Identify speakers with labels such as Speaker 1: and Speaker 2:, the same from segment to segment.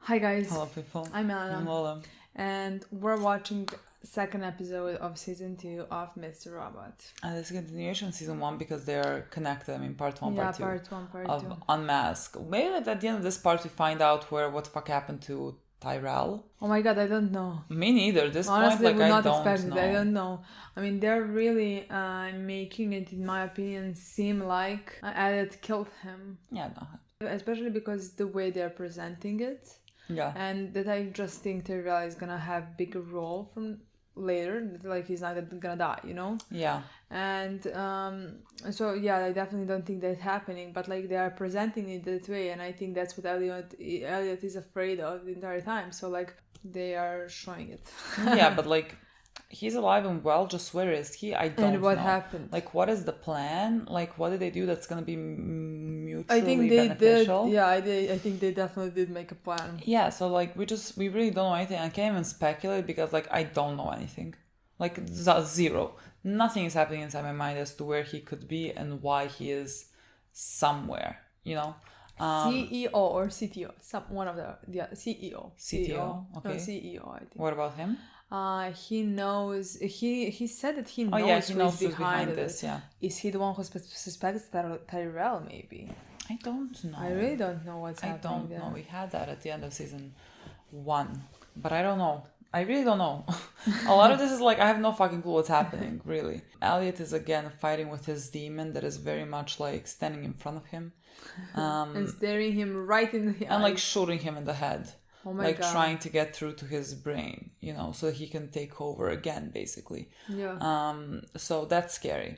Speaker 1: Hi guys.
Speaker 2: Hello people.
Speaker 1: I'm Milena.
Speaker 2: I'm Lola.
Speaker 1: And we're watching the second episode of season 2 of Mr. Robot.
Speaker 2: And it's a continuation of season 1 because they are connected. I mean, part 1, part 2.
Speaker 1: Yeah, part 1, part 2.
Speaker 2: Of Unmask. Maybe at the end of this part we find out what the fuck happened to Tyrell.
Speaker 1: Oh my god, I don't know.
Speaker 2: Me neither. This
Speaker 1: Honestly,
Speaker 2: point, like,
Speaker 1: I
Speaker 2: I don't
Speaker 1: expect
Speaker 2: know.
Speaker 1: it. I don't know. I mean, they're really making it, in my opinion, seem like Elliot killed him.
Speaker 2: Yeah, no.
Speaker 1: Especially because the way they're presenting it.
Speaker 2: Yeah.
Speaker 1: And that I just think Tyrell is gonna have bigger role from later. Like, he's not gonna die, you know?
Speaker 2: Yeah.
Speaker 1: And so yeah, I definitely don't think that's happening, but like they are presenting it that way, and I think that's what Elliot is afraid of the entire time. So like they are showing it.
Speaker 2: Yeah, but like he's alive and well. Just where is he? I don't know.
Speaker 1: And what happened?
Speaker 2: Like, what is the plan? Like, what did they do that's gonna be mutually
Speaker 1: I think they
Speaker 2: beneficial?
Speaker 1: did. Yeah, I think they definitely did make a plan.
Speaker 2: Yeah. So like we really don't know anything. I can't even speculate because like I don't know anything. Like zero. Nothing is happening inside my mind as to where he could be and why he is somewhere, you know?
Speaker 1: CEO or CTO. One of the CEO.
Speaker 2: CTO? Okay.
Speaker 1: No, CEO, I think.
Speaker 2: What about him?
Speaker 1: He knows, he said that he knows,
Speaker 2: he knows who's behind this, yeah.
Speaker 1: Is he the one who suspects Tyrell, maybe?
Speaker 2: I don't know.
Speaker 1: I really don't know what's happening.
Speaker 2: I don't know. We had that at the end of season 1. But I don't know. I really don't know. A lot of this is like, I have no fucking clue what's happening, really. Elliot is again fighting with his demon that is very much like standing in front of him.
Speaker 1: And staring him right in the eye.
Speaker 2: And like shooting him in the head.
Speaker 1: Oh my
Speaker 2: like
Speaker 1: God.
Speaker 2: Trying to get through to his brain, you know, so he can take over again, basically.
Speaker 1: Yeah.
Speaker 2: So that's scary.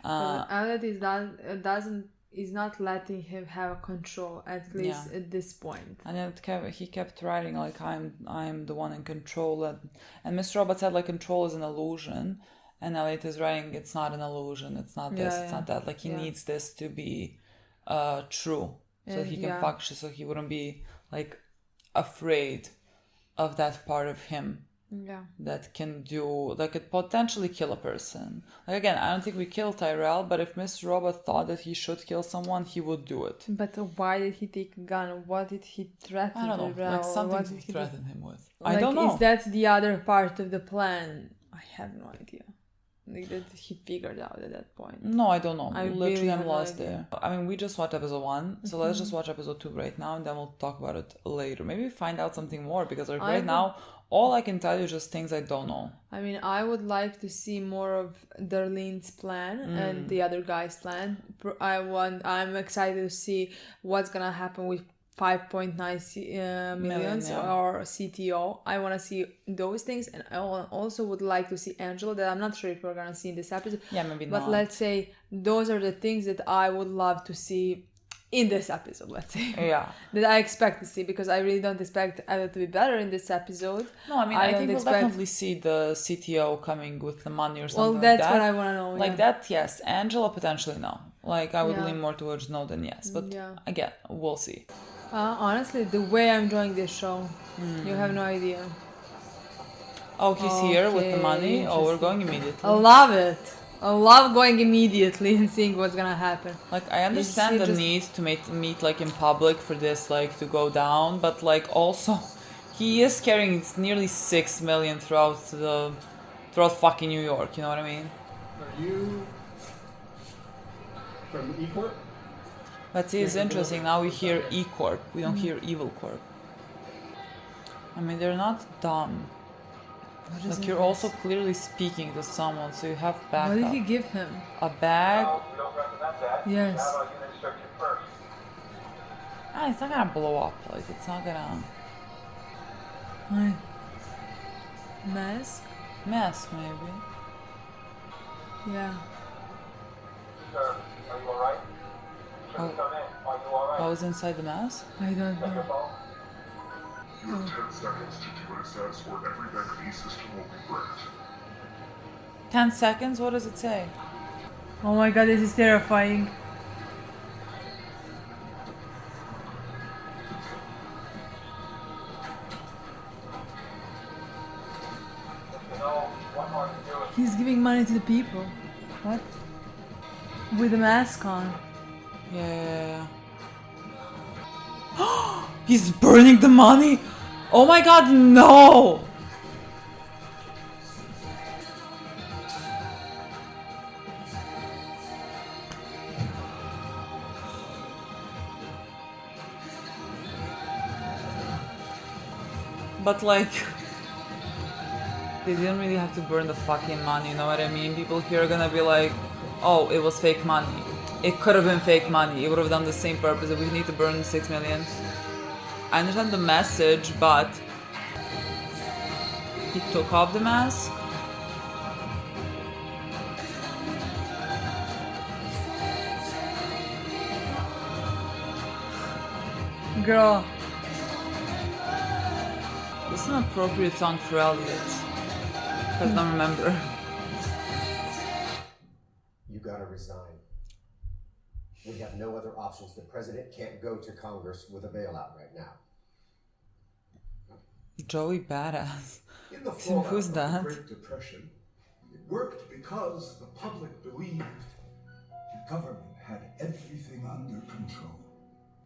Speaker 1: Elliot is not letting him have control, at least at this point.
Speaker 2: And then he kept writing like I'm the one in control, and Mr. Robot said like control is an illusion, and Elliot is writing it's not an illusion, it's not this, it's not that. Like he needs this to be true, so he can function, so he wouldn't be like afraid of that part of him that could potentially kill a person. Like again, I don't think we killed Tyrell, but if Mr. Robot thought that he should kill someone, he would do it.
Speaker 1: But why did he take a gun? What did he threaten?
Speaker 2: I don't know.
Speaker 1: Tyrell?
Speaker 2: Like something to threaten him with.
Speaker 1: Like,
Speaker 2: I don't know.
Speaker 1: Is that the other part of the plan? I have no idea. Like that he figured out at that point.
Speaker 2: No, I don't know.
Speaker 1: Literally
Speaker 2: I'm lost there. I mean, we just watched episode 1, so let's just watch episode 2 right now, and then we'll talk about it later. Maybe find out something more, because like now, all I can tell you is just things I don't know. I
Speaker 1: mean, I would like to see more of Darlene's plan and the other guy's plan. I'm excited to see what's gonna happen with 5.9 millions or CTO. I want to see those things, and I also would like to see Angela, that I'm not sure if we're gonna see in this episode.
Speaker 2: Yeah, maybe not.
Speaker 1: But let's say those are the things that I would love to see in this episode, let's say.
Speaker 2: Yeah.
Speaker 1: That I expect to see, because I really don't expect Elliot to be better in this episode.
Speaker 2: No, I mean, I think we'll definitely see the CTO coming with the money or something like that.
Speaker 1: Well, that's what I want to know.
Speaker 2: Like that, yes. Angela, potentially no. Like, I would lean more towards no than yes. But again, we'll see.
Speaker 1: Honestly, the way I'm enjoying this show, you have no idea.
Speaker 2: Oh, he's here with the money? Oh, we're going immediately.
Speaker 1: I love it. I love going immediately and seeing what's gonna happen.
Speaker 2: Like, I understand the need to meet like in public for this like to go down, but like also he is carrying nearly 6 million throughout fucking New York, you know what I mean?
Speaker 3: Are you from E-Corp?
Speaker 2: But see, it's interesting, now we hear E-Corp, we don't hear Evil Corp. I mean, they're not dumb. Like, you're also clearly speaking to someone, so you have backup.
Speaker 1: What did he give him?
Speaker 2: A bag?
Speaker 3: We don't recommend that.
Speaker 1: Yes.
Speaker 3: How about you search it first?
Speaker 2: It's not gonna blow up, like, it's not gonna...
Speaker 1: Mask?
Speaker 2: Mask, maybe.
Speaker 1: Yeah.
Speaker 3: Sir, are you alright? Come in. Are you alright?
Speaker 2: What was inside the mask?
Speaker 1: I don't
Speaker 3: Check your
Speaker 1: know.
Speaker 3: phone.
Speaker 4: You have 10 seconds to do what it says, or every Beckley system will be bricked.
Speaker 2: 10 seconds? What does it say?
Speaker 1: Oh my god, this is terrifying.
Speaker 3: You know, what are you doing?
Speaker 1: He's giving money to the people. What? With a mask on.
Speaker 2: Yeah. He's burning the money? Oh my god, no! But like, they didn't really have to burn the fucking money, you know what I mean? People here are gonna be like, oh, it was fake money. It could have been fake money. It would have done the same purpose if we need to burn 6 million. I understand the message, but he took off the mask. Girl. This is an appropriate song for Elliot. Because I don't remember.
Speaker 5: You gotta resign. We have no other options. The president can't go to Congress with a bailout right now.
Speaker 2: Joey Badass.
Speaker 4: In the fallout
Speaker 2: Who's
Speaker 4: of
Speaker 2: that?
Speaker 4: the Great Depression, it worked because the public believed the government had everything under control.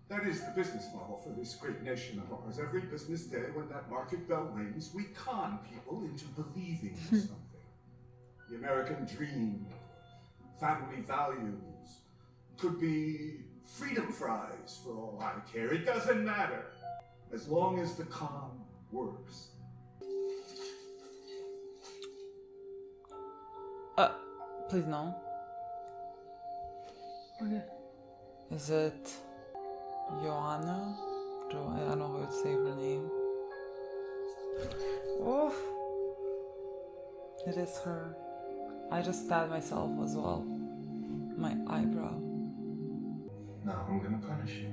Speaker 4: That is the business model for this great nation of ours. Every business day when that market bell rings, we con people into believing in something. The American dream, family values, could be freedom fries for all I care. It doesn't matter, as long as the con works.
Speaker 2: Please no.
Speaker 1: Okay.
Speaker 2: Is it Joanna? I don't know how to say her name. Oh, it is her. I just stabbed myself as well. My eyebrow.
Speaker 4: Now I'm gonna punish you.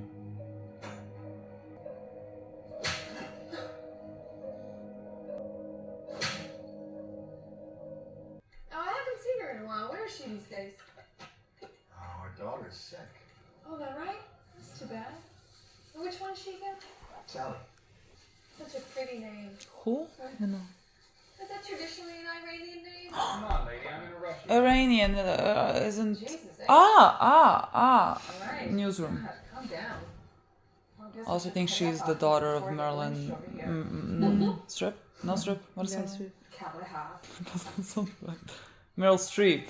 Speaker 6: Oh, I haven't seen her in a while. Where is she these days?
Speaker 4: Oh, our daughter's sick.
Speaker 6: Oh, that right? That's too bad. And which one is she again?
Speaker 4: Sally.
Speaker 6: Such a pretty name.
Speaker 2: Who? I don't know.
Speaker 6: Is that traditionally an Iranian name?
Speaker 3: Come on, lady, I'm in a rush.
Speaker 2: Iranian isn't.
Speaker 6: Jesus, eh?
Speaker 2: Ah.
Speaker 6: All right.
Speaker 2: Newsroom.
Speaker 6: God, calm down. Well, I guess
Speaker 2: Also
Speaker 6: I
Speaker 2: think
Speaker 6: should
Speaker 2: she's
Speaker 6: cut
Speaker 2: the
Speaker 6: off
Speaker 2: daughter of
Speaker 6: before I get
Speaker 2: Merlin.
Speaker 6: lynched over here.
Speaker 2: Strip? No strip? What is
Speaker 1: Yeah,
Speaker 2: her
Speaker 1: it's
Speaker 2: name?
Speaker 6: Cowboy Hop.
Speaker 2: Doesn't sound right. Meryl Streep.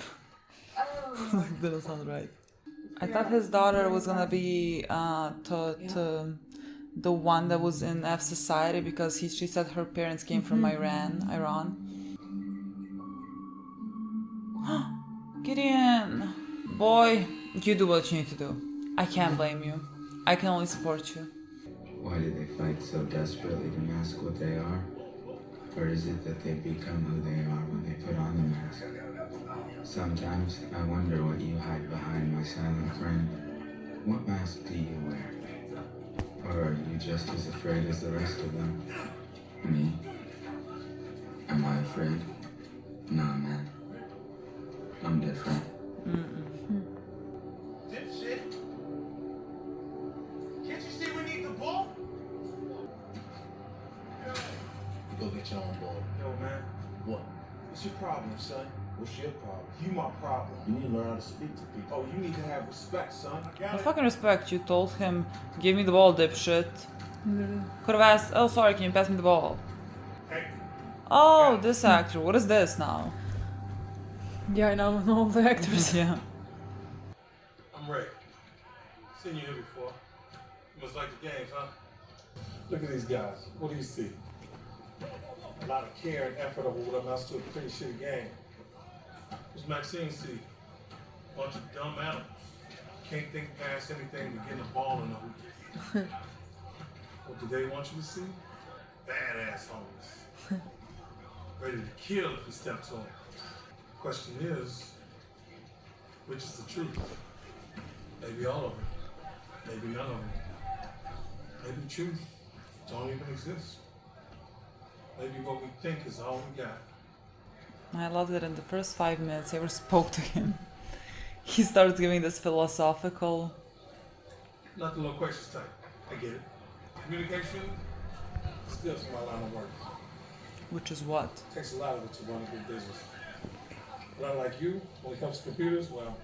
Speaker 6: Oh.
Speaker 2: Didn't sound right. I thought his daughter was gonna be to the one that was in F Society because she said her parents came from Iran. Gideon, boy, you do what you need to do. I can't blame you. I can only support you.
Speaker 7: Why do they fight so desperately to mask what they are? Or is it that they become who they are when they put on the mask? Sometimes I wonder what you hide behind, my silent friend. What mask do you wear? Or are you just as afraid as the rest of them? Me? Am I afraid? Nah, man. I'm different.
Speaker 3: Dipshit. Can't you see we need the ball?
Speaker 8: Go get your own ball.
Speaker 3: Yo, man.
Speaker 8: What?
Speaker 3: What's your problem, son?
Speaker 8: What's your problem?
Speaker 3: You my problem.
Speaker 8: You need to learn how to speak to people.
Speaker 3: Oh, you need to have respect, son.
Speaker 2: What fucking respect? You told him, give me the ball, dipshit. Could have asked, oh sorry, can you pass me the ball?
Speaker 3: Hey.
Speaker 2: Oh, this actor, what is this now?
Speaker 1: Yeah, I know all the actors.
Speaker 2: Yeah.
Speaker 3: I'm Ray. Seen you here before. You must like the games, huh? Look at these guys. What do you see? A lot of care and effort over what amounts to a pretty shitty game. What's Maxine see? Bunch of dumb animals. Can't think past anything but getting a ball in the hoop. What do they want you to see? Badass homies. Ready to kill if he steps on. Question is, which is the truth? Maybe all of it. Maybe none of it. Maybe truth don't even exist. Maybe what we think is all we got.
Speaker 2: I love that in the first 5 minutes I ever spoke to him. He starts giving this philosophical...
Speaker 3: Not the loquacious type. I get it. Communication skills in my line of work.
Speaker 2: Which is what?
Speaker 3: Takes a lot of it to run a good business. But unlike you, when it comes to computers, well,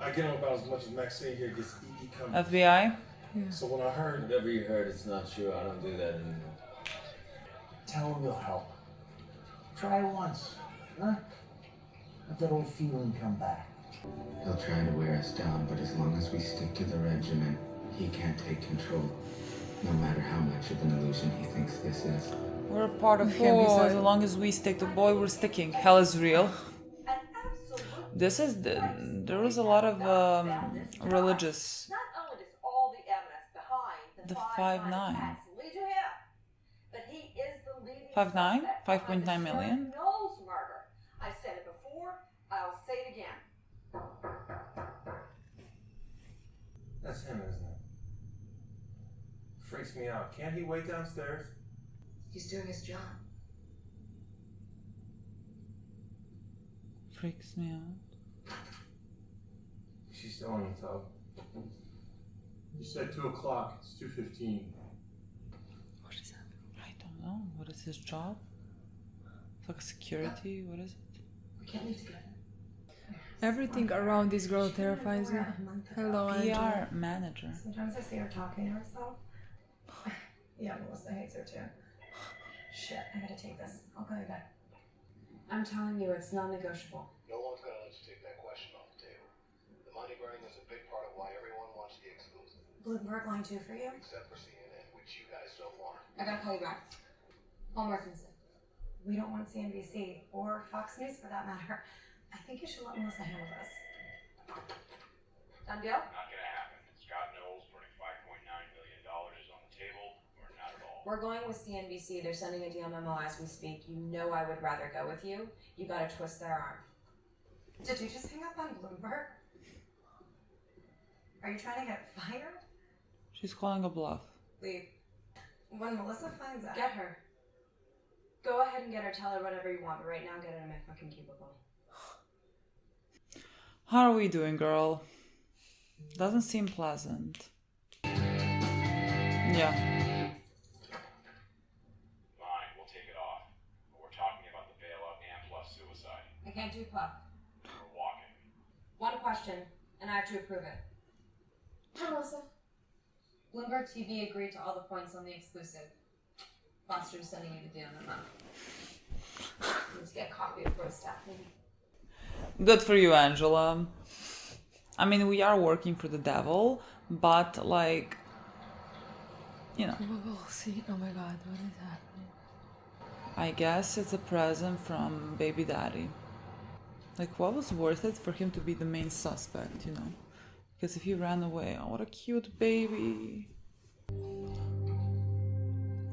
Speaker 3: I get them about as much as Maxine here gets EE coming.
Speaker 2: FBI?
Speaker 3: So when I heard
Speaker 9: Whatever you heard, it's not true. I don't do that anymore.
Speaker 8: Tell him you'll help. Try once, huh? Let that old feeling come back.
Speaker 7: He'll try to wear us down, but as long as we stick to the regiment, he can't take control. No matter how much of an illusion he thinks this is.
Speaker 2: We're a part of him. He says, as long as we stick to boy, we're sticking. Hell is real. This is there was a lot of religious.
Speaker 10: Not only does all the evidence behind
Speaker 2: The 5'9".
Speaker 10: lead to him, but he is the leading
Speaker 2: 5'9",
Speaker 10: suspect
Speaker 2: 5.9
Speaker 10: behind the
Speaker 2: million.
Speaker 10: Knowles murder. I said it before. I'll say it again.
Speaker 3: That's him, isn't it? Freaks me out. Can't he wait downstairs?
Speaker 6: He's doing his job.
Speaker 2: Freaks me out.
Speaker 3: She's still in the tub. You said 2 o'clock. It's 2:15.
Speaker 2: What is that? I don't know. What is his job? It's like security. What is it?
Speaker 6: We can't leave together.
Speaker 1: Everything around this girl terrifies me. Hello, Angela.
Speaker 2: PR manager.
Speaker 6: Sometimes I see her talking to herself. Yeah, Melissa hates her too. Shit, I gotta take this. I'll call you back. I'm telling you, it's non-negotiable.
Speaker 11: No one's gonna let you take that question off the table. The money burning is a big part of why everyone wants the exclusive.
Speaker 6: Bloomberg line 2 for you?
Speaker 11: Except for CNN, which you guys don't want.
Speaker 6: I gotta call you back. Hallmark Vincent. We don't want CNBC, or Fox News for that matter. I think you should let Melissa handle this. Done deal?
Speaker 12: Not gonna happen. Scott Knowles putting $5.9 million on the table, or not at all.
Speaker 6: We're going with CNBC. They're sending a deal memo as we speak. You know I would rather go with you. You gotta twist their arm. Did you just hang up on Bloomberg? Are you trying to get fired?
Speaker 2: She's calling a bluff.
Speaker 6: Leave. When Melissa finds out...
Speaker 10: Get her. Go ahead and get her. Tell her whatever you want, but right now get her in my fucking cubicle.
Speaker 2: How are we doing, girl? Doesn't seem pleasant. Yeah.
Speaker 12: Fine, we'll take it off. But we're talking about the bailout and plus suicide.
Speaker 6: I can't do puff.
Speaker 12: We're walking.
Speaker 6: One question, and I have to approve it. Hi, Melissa. Bloomberg TV agreed to all the points on the exclusive. Foster's sending you the deal memo. Need to get a copy before the staff meeting.
Speaker 2: Good for you, Angela. I mean, we are working for the devil, but like, you know.
Speaker 1: We'll see. Oh my god, what is happening?
Speaker 2: I guess it's a present from baby daddy. Like, what was worth it for him to be the main suspect, you know? Because if he ran away, oh, what a cute baby.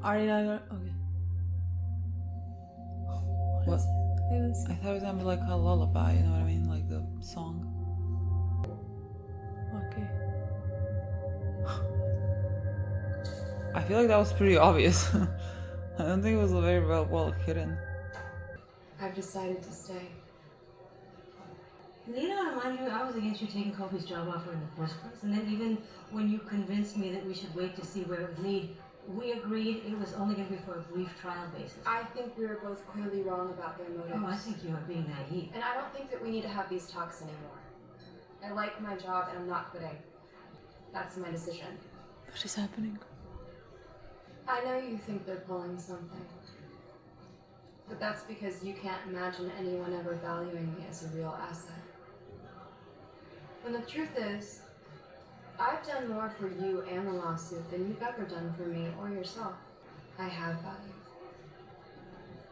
Speaker 1: Are you not gonna... Okay.
Speaker 2: What? I thought it was gonna be like a lullaby, you know what I mean? Like the song.
Speaker 1: Okay.
Speaker 2: I feel like that was pretty obvious. I don't think it was very well hidden.
Speaker 6: I've decided to stay. Need I remind you, I was against you taking Kofi's job offer in the first place, and then even when you convinced me that we should wait to see where it would lead, we agreed it was only going to be for a brief trial basis.
Speaker 13: I think we were both clearly wrong about their motives.
Speaker 6: Oh, I think you are being naive.
Speaker 13: And I don't think that we need to have these talks anymore. I like my job and I'm not quitting. That's my decision.
Speaker 1: What is happening?
Speaker 13: I know you think they're pulling something. But that's because you can't imagine anyone ever valuing me as a real asset. When the truth is, I've done more for you and the lawsuit than you've ever done for me or yourself. I have value.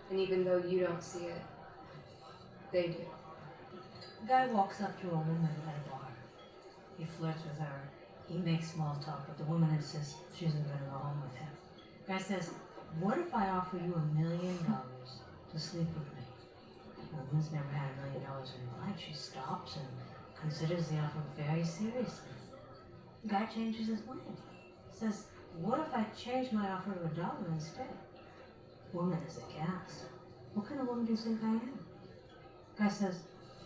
Speaker 13: And even though you don't see it, they do.
Speaker 6: A guy walks up to a woman at a bar. He flirts with her. He makes small talk, but the woman insists she isn't going to go home with him. The guy says, what if I offer you $1 million to sleep with me? The woman's never had $1 million in her life. She stops and considers the offer very seriously. The guy changes his mind. Says, what if I change my offer to $1 instead? The woman is aghast. What kind of woman do you think I am? The guy says,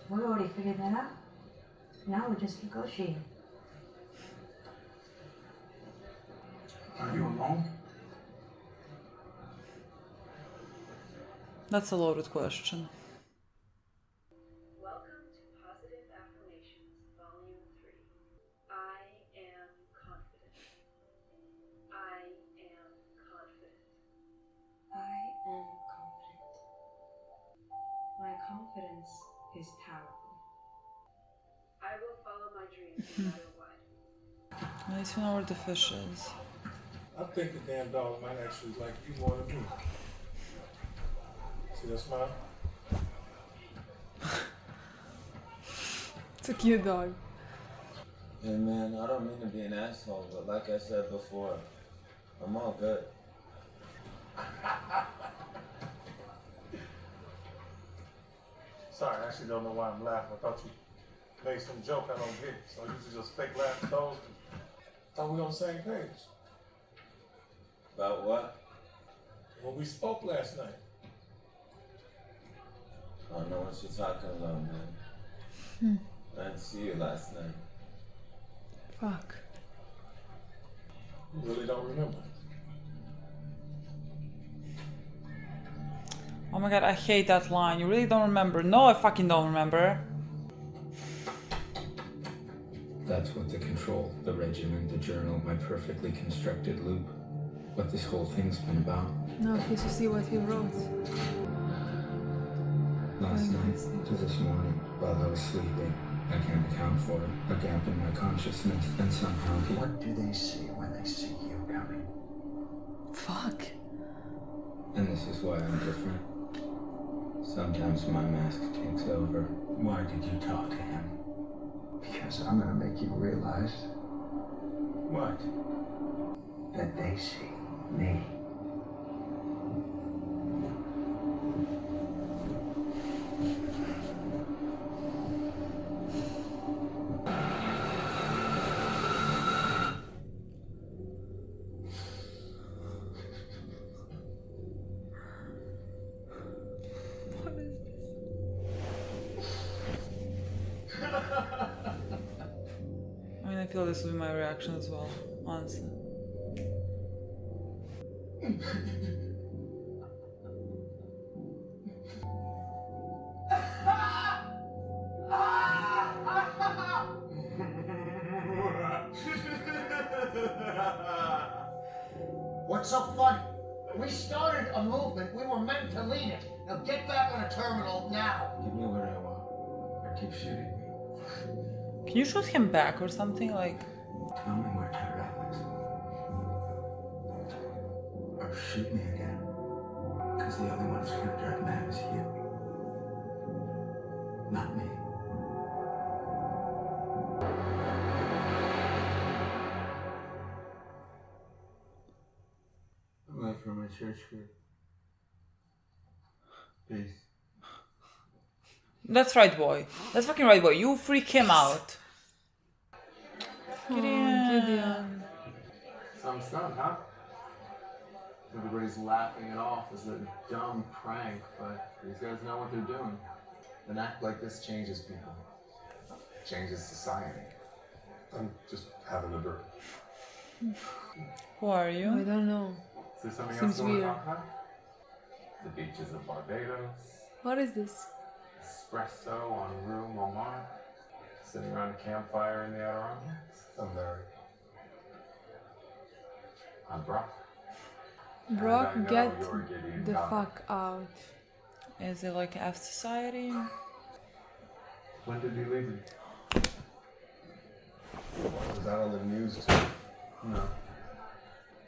Speaker 6: we already figured that out. Now we're just negotiating.
Speaker 4: Are you alone?
Speaker 2: That's a loaded question.
Speaker 10: Welcome to Positive Affirmations, Volume 3. I am confident. confidence is powerful. I will follow my dreams no matter what.
Speaker 2: At least we know where the fish is.
Speaker 3: I think the damn dog might actually like you more than me. See that smile?
Speaker 1: It's a cute dog.
Speaker 9: Hey man, I don't mean to be an asshole, but like I said before, I'm all good.
Speaker 3: Sorry, I actually don't know why I'm laughing. I thought you made some joke I don't get. So you usually just fake laugh at those. Thought we were on the same page.
Speaker 9: About what?
Speaker 3: When we spoke last night.
Speaker 9: I don't know what you're talking about, man. I didn't see you last night.
Speaker 1: Fuck.
Speaker 3: You really don't remember.
Speaker 2: Oh my god, I hate that line. You really don't remember? No, I fucking don't remember.
Speaker 7: That's what the control, the regiment, the journal, my perfectly constructed loop. What this whole thing's been about.
Speaker 1: No, because you see what he wrote.
Speaker 7: Last night to this morning, while I was sleeping, I can't account for it. A gap in my consciousness, and somehow he...
Speaker 8: What do they see when they see you coming?
Speaker 1: Fuck.
Speaker 7: And this is why I'm different. Sometimes my mask takes over. Why did you talk to him?
Speaker 8: Because I'm gonna make you realize
Speaker 7: What?
Speaker 8: that they see me.
Speaker 2: I mean, I feel this will be my reaction as well, honestly.
Speaker 8: What's so funny? We started a movement. We were meant to lead it. Now get back on a terminal now.
Speaker 7: Give me what I want, or keep shooting me.
Speaker 2: Can you shoot him back or something? Like,
Speaker 7: Tell me where to Alex. Or shoot me again. Because the only one that's gonna drive mad is you. Not me. I'm late for my church group. Peace.
Speaker 2: that's right, boy. That's fucking right, boy. You freak him out. Gideon.
Speaker 14: Some stunt, huh? Everybody's laughing it off as a dumb prank, but these guys know what they're doing.
Speaker 15: An act like this changes people. Changes society.
Speaker 3: I'm just having a drink.
Speaker 2: Who are you?
Speaker 1: I don't know.
Speaker 14: Is there something
Speaker 1: Seems
Speaker 14: else you want to
Speaker 1: weird.
Speaker 14: talk about? The beaches of Barbados,
Speaker 1: What is this?
Speaker 14: espresso on Rue Montmartre, sitting around a campfire in the Adirondacks.
Speaker 3: I'm married.
Speaker 14: I'm Brock.
Speaker 1: Brock,
Speaker 14: And I know
Speaker 1: get
Speaker 14: you're Gideon
Speaker 1: the
Speaker 14: Cobb.
Speaker 1: fuck out.
Speaker 2: Is it like F Society?
Speaker 14: When did he leave you?
Speaker 3: Was that on the news too?
Speaker 14: No.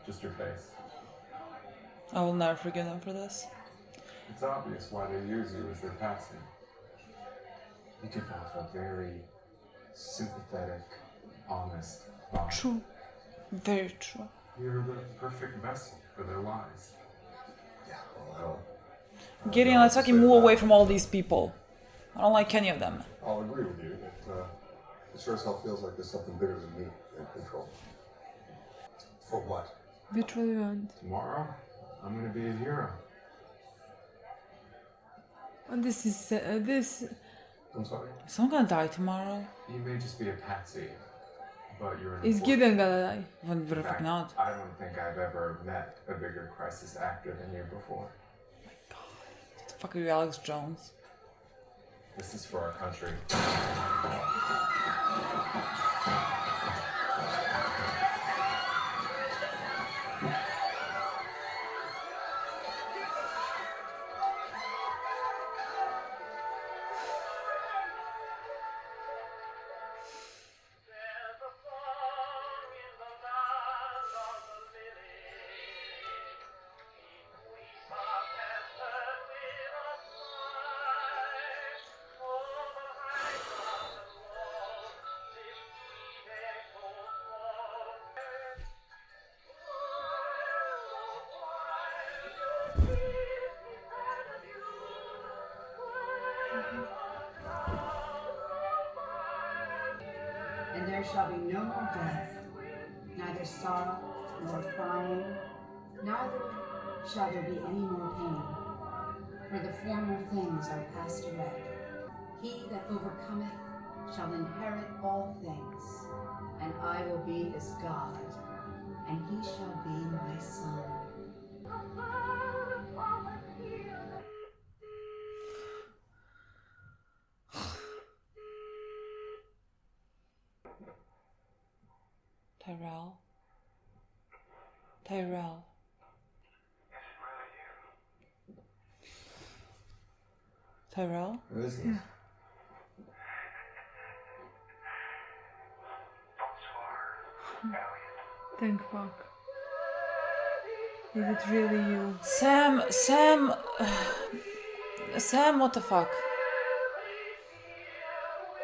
Speaker 14: Just your face.
Speaker 2: I will never forgive them for this.
Speaker 14: It's obvious why they use you as their patsy.
Speaker 15: You give off a very sympathetic, honest vibe.
Speaker 2: True. Very true.
Speaker 14: You're the perfect vessel for their lies.
Speaker 3: Yeah, well,
Speaker 2: Gideon, let's fucking move away from all these people. I don't like any of them.
Speaker 3: I'll agree with you. It sure as hell feels like there's something bigger than me in control. For what?
Speaker 1: Which one you want?
Speaker 14: Tomorrow, I'm gonna be a hero.
Speaker 1: And this is this.
Speaker 3: I'm sorry?
Speaker 2: Is someone gonna die tomorrow?
Speaker 14: You may just be a patsy, but you're an
Speaker 1: Is
Speaker 14: important-
Speaker 1: Gideon gonna die?
Speaker 2: What the
Speaker 14: In
Speaker 2: fuck
Speaker 14: fact,
Speaker 2: not?
Speaker 14: I don't think I've ever met a bigger crisis actor than you before.
Speaker 2: What the fuck are you, Alex Jones?
Speaker 14: This is for our country.
Speaker 16: There shall be no more death, neither sorrow nor crying, neither shall there be any more pain, for the former things are passed away. He that overcometh shall inherit all things, and I will be his God, and he shall be my son.
Speaker 2: Tyrell. Tyrell?
Speaker 5: Who is this?
Speaker 1: Yeah. Thank fuck. Is it really you?
Speaker 2: Sam, what the fuck?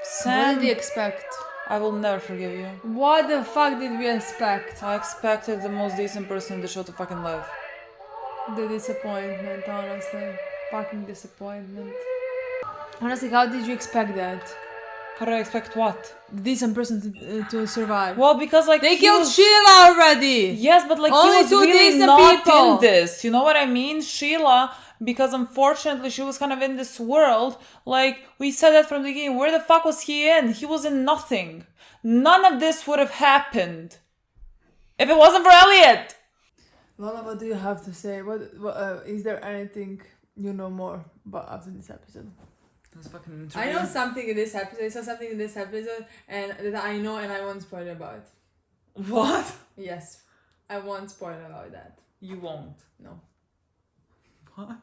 Speaker 2: Sam,
Speaker 1: What did you expect?
Speaker 2: I will never forgive you.
Speaker 1: What the fuck did we expect?
Speaker 2: I expected the most decent person in the show to fucking live.
Speaker 1: The disappointment, honestly. Fucking disappointment. Honestly, how did you expect that?
Speaker 2: How do I expect what?
Speaker 1: The decent person to survive.
Speaker 2: Well, because like
Speaker 1: they killed Sheila already.
Speaker 2: Yes, but like
Speaker 1: only
Speaker 2: he was
Speaker 1: two
Speaker 2: really
Speaker 1: decent
Speaker 2: not
Speaker 1: people
Speaker 2: in this. You know what I mean? Sheila, because unfortunately she was kind of in this world. Like we said that from the beginning. Where the fuck was he in? He was in nothing. None of this would have happened if it wasn't for Elliot.
Speaker 1: Lola, what do you have to say? What is there anything you know more about after this episode? I know something in this episode. I saw something in this episode, and that I know, and I won't spoil about.
Speaker 2: What?
Speaker 1: Yes, I won't spoil about that.
Speaker 2: You won't.
Speaker 1: No.
Speaker 2: What?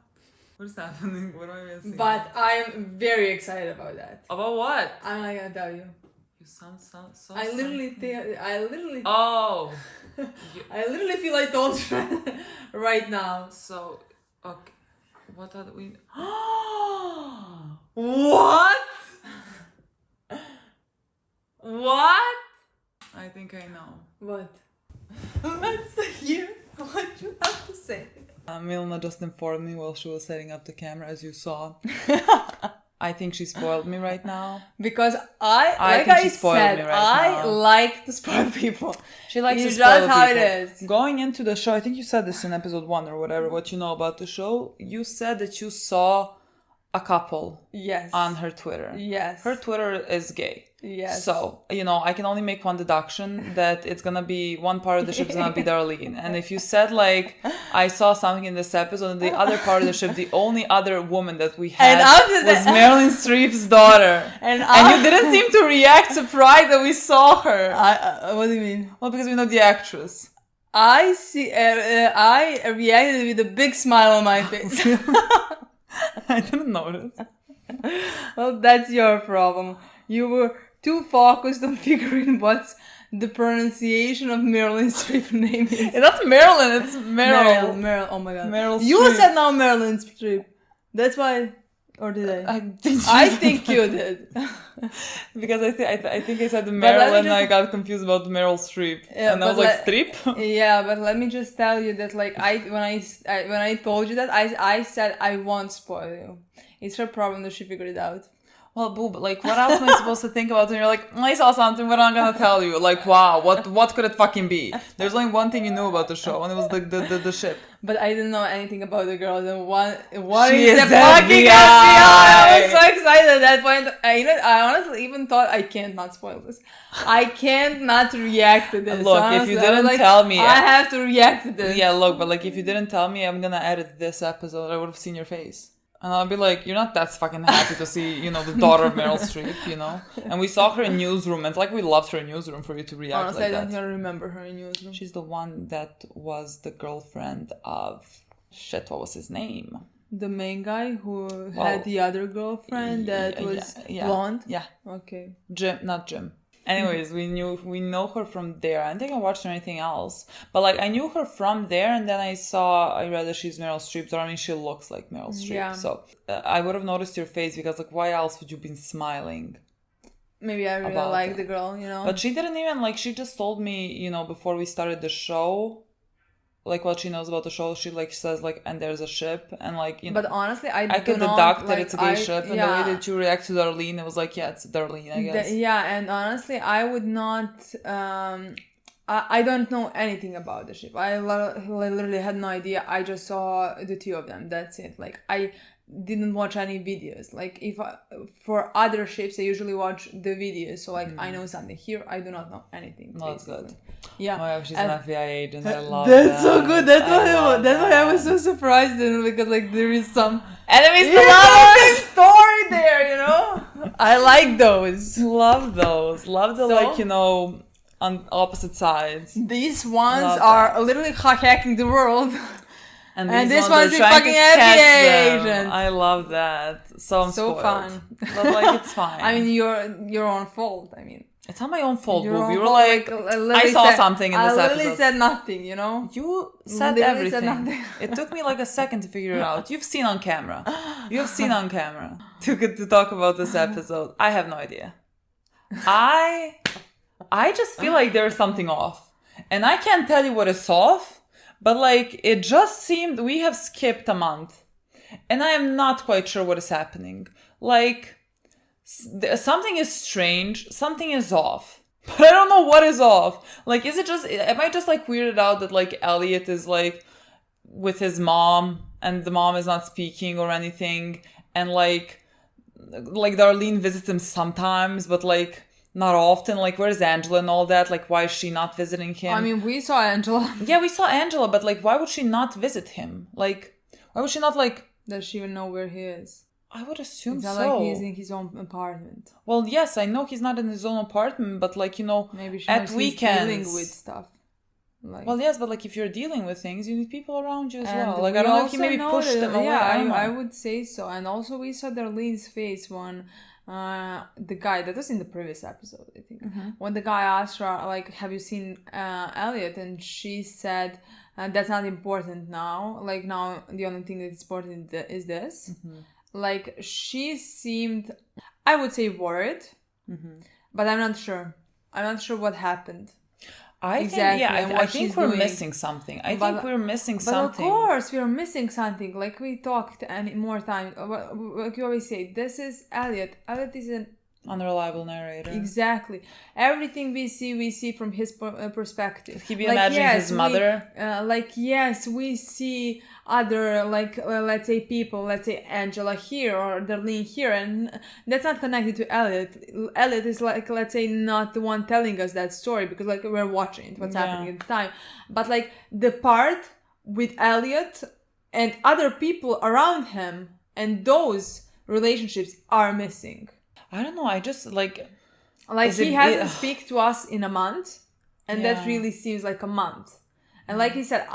Speaker 2: What is happening? What am I missing?
Speaker 1: But I'm very excited about that.
Speaker 2: About what?
Speaker 1: I'm not gonna tell you.
Speaker 2: You sound so.
Speaker 1: I literally.
Speaker 2: Oh.
Speaker 1: I literally feel I told you right now.
Speaker 2: So, okay. What are we? What? What? I think I know.
Speaker 1: What? Let's hear what you have to say.
Speaker 2: Milena just informed me while she was setting up the camera, as you saw. I think she spoiled me right now.
Speaker 1: Because I like to spoil people.
Speaker 2: She likes to
Speaker 1: it's
Speaker 2: spoil
Speaker 1: just how
Speaker 2: people.
Speaker 1: it is.
Speaker 2: Going into the show, I think you said this in episode 1 or whatever, what you know about the show. You said that you saw a couple on her Twitter.
Speaker 1: Yes.
Speaker 2: Her Twitter is gay.
Speaker 1: Yes.
Speaker 2: So, I can only make one deduction that it's gonna be one part of the ship is gonna be Darlene. And if you said I saw something in this episode and the other part of the ship, the only other woman that we had was Meryl Streep's daughter. And you didn't seem to react surprised that we saw her.
Speaker 1: What do you mean?
Speaker 2: Well, because we know the actress.
Speaker 1: I reacted with a big smile on my face.
Speaker 2: I didn't notice.
Speaker 1: Well, that's your problem. You were too focused on figuring what's the pronunciation of Meryl Streep's name is.
Speaker 2: It's not Marilyn, it's Meryl.
Speaker 1: Meryl, oh my god.
Speaker 2: Meryl
Speaker 1: you
Speaker 2: Streep.
Speaker 1: said now Meryl Streep. That's why, or did I? I think you did.
Speaker 2: Because I think I said Meryl and I got confused about Meryl Streep.
Speaker 1: Yeah,
Speaker 2: and I was like, Streep?
Speaker 1: Yeah, but let me just tell you that when I told you that, I said I won't spoil you. It's her problem that she figured it out.
Speaker 2: Well, boo, but what else am I supposed to think about? And you're like, I saw something, but I'm not gonna tell you. Wow, what could it fucking be? There's only one thing you knew about the show, and it was the ship.
Speaker 1: But I didn't know anything about the girls, and what
Speaker 2: she
Speaker 1: is the fucking FBI? I was so excited at that point. I honestly even thought I can't not spoil this. I can't not react to this.
Speaker 2: Look,
Speaker 1: honestly.
Speaker 2: if you didn't tell me,
Speaker 1: I have to react to this.
Speaker 2: Yeah, look, but if you didn't tell me, I'm gonna edit this episode. I would have seen your face. And I'll be like, you're not that fucking happy to see, the daughter of Meryl Streep, And we saw her in Newsroom. And it's we loved her in Newsroom for you to react
Speaker 1: honestly,
Speaker 2: like that.
Speaker 1: I don't even remember her in Newsroom.
Speaker 2: She's the one that was the girlfriend of... Shit, what was his name?
Speaker 1: The main guy who had the other girlfriend that was blonde?
Speaker 2: Yeah.
Speaker 1: Okay.
Speaker 2: Not Jim. Anyways, we know her from there. I don't think I watched her anything else. But I knew her from there, and then I read that she's Meryl Streep's daughter. I mean, she looks like Meryl Streep. Yeah. So I would have noticed your face because why else would you been smiling?
Speaker 1: Maybe I really like the girl,
Speaker 2: But she didn't even she just told me, before we started the show, like what she knows about the show, she like says like, and there's a ship, and like, you know.
Speaker 1: But honestly, I
Speaker 2: could
Speaker 1: not,
Speaker 2: deduct that
Speaker 1: like,
Speaker 2: it's a gay ship, and the way that you react to Darlene, it was like, yeah, it's Darlene, I guess.
Speaker 1: And honestly, I would not. I don't know anything about the ship. I literally had no idea. I just saw the two of them. That's it. Like, I didn't watch any videos. Like, for other ships, I usually watch the videos. So like, I know something. Here, I do not know anything.
Speaker 2: No, that's good.
Speaker 1: Yeah.
Speaker 2: Oh my God, she's an FBI agent. I love
Speaker 1: that's so good. That's why I was so surprised, because like there is some enemies to lovers story there. You know, I like those.
Speaker 2: Love those. Love the like, you know, on opposite sides.
Speaker 1: These ones are literally hacking the world.
Speaker 2: And
Speaker 1: this one's a fucking FBI agent.
Speaker 2: I love that. So
Speaker 1: so fun.
Speaker 2: But like, it's fine.
Speaker 1: I mean, your own fault. I mean,
Speaker 2: it's not my own fault, boob. You were
Speaker 1: fault,
Speaker 2: like I saw something in this episode.
Speaker 1: I literally said nothing, you know?
Speaker 2: You said everything. It took me like a second to figure it out. You've seen on camera. To talk about this episode. I have no idea. I just feel like there's something off. And I can't tell you what is off, but like it just seemed we have skipped a month. And I am not quite sure what is happening. Like, something is strange, something is off. But I don't know what is off. Like, am I just like weirded out that like Elliot is like with his mom and the mom is not speaking or anything, and like Darlene visits him sometimes, but like not often. Like, where's Angela and all that? Like, why is she not visiting him?
Speaker 1: I mean, we saw Angela.
Speaker 2: Yeah, we saw Angela, but like, why would she not visit him? Like, why would she not like...
Speaker 1: Does she even know where he is?
Speaker 2: I would assume so.
Speaker 1: It's not like he's in his own apartment.
Speaker 2: Well, yes, I know he's not in his own apartment, but like, you know,
Speaker 1: maybe
Speaker 2: at weekends...
Speaker 1: dealing with stuff. Like,
Speaker 2: well, yes, but like if you're dealing with things, you need people around you as well. Like, I don't know if he maybe pushed them away.
Speaker 1: Yeah, I would say so. And also we saw Darlene's face when the guy, that was in the previous episode, I think, when the guy asked her, like, have you seen Elliot? And she said, that's not important now. Like, now the only thing that's important is this. Like, she seemed, I would say, worried, but I'm not sure. I'm not sure what happened.
Speaker 2: I think we're missing something. I think we're missing something.
Speaker 1: But of course, we're missing something. Like we talked more time. Like you always say, this is Elliot. Elliot is an
Speaker 2: unreliable narrator.
Speaker 1: Exactly. Everything we see from his perspective.
Speaker 2: He be imagining his mother.
Speaker 1: We see other, like, let's say people, let's say Angela here or Darlene here, and that's not connected to Elliot. Elliot is like, let's say, not the one telling us that story, because like we're watching it, what's happening at the time. But like the part with Elliot and other people around him and those relationships are missing.
Speaker 2: I don't know. I just like
Speaker 1: he hasn't speak to us in a month, and that really seems like a month. And like he said,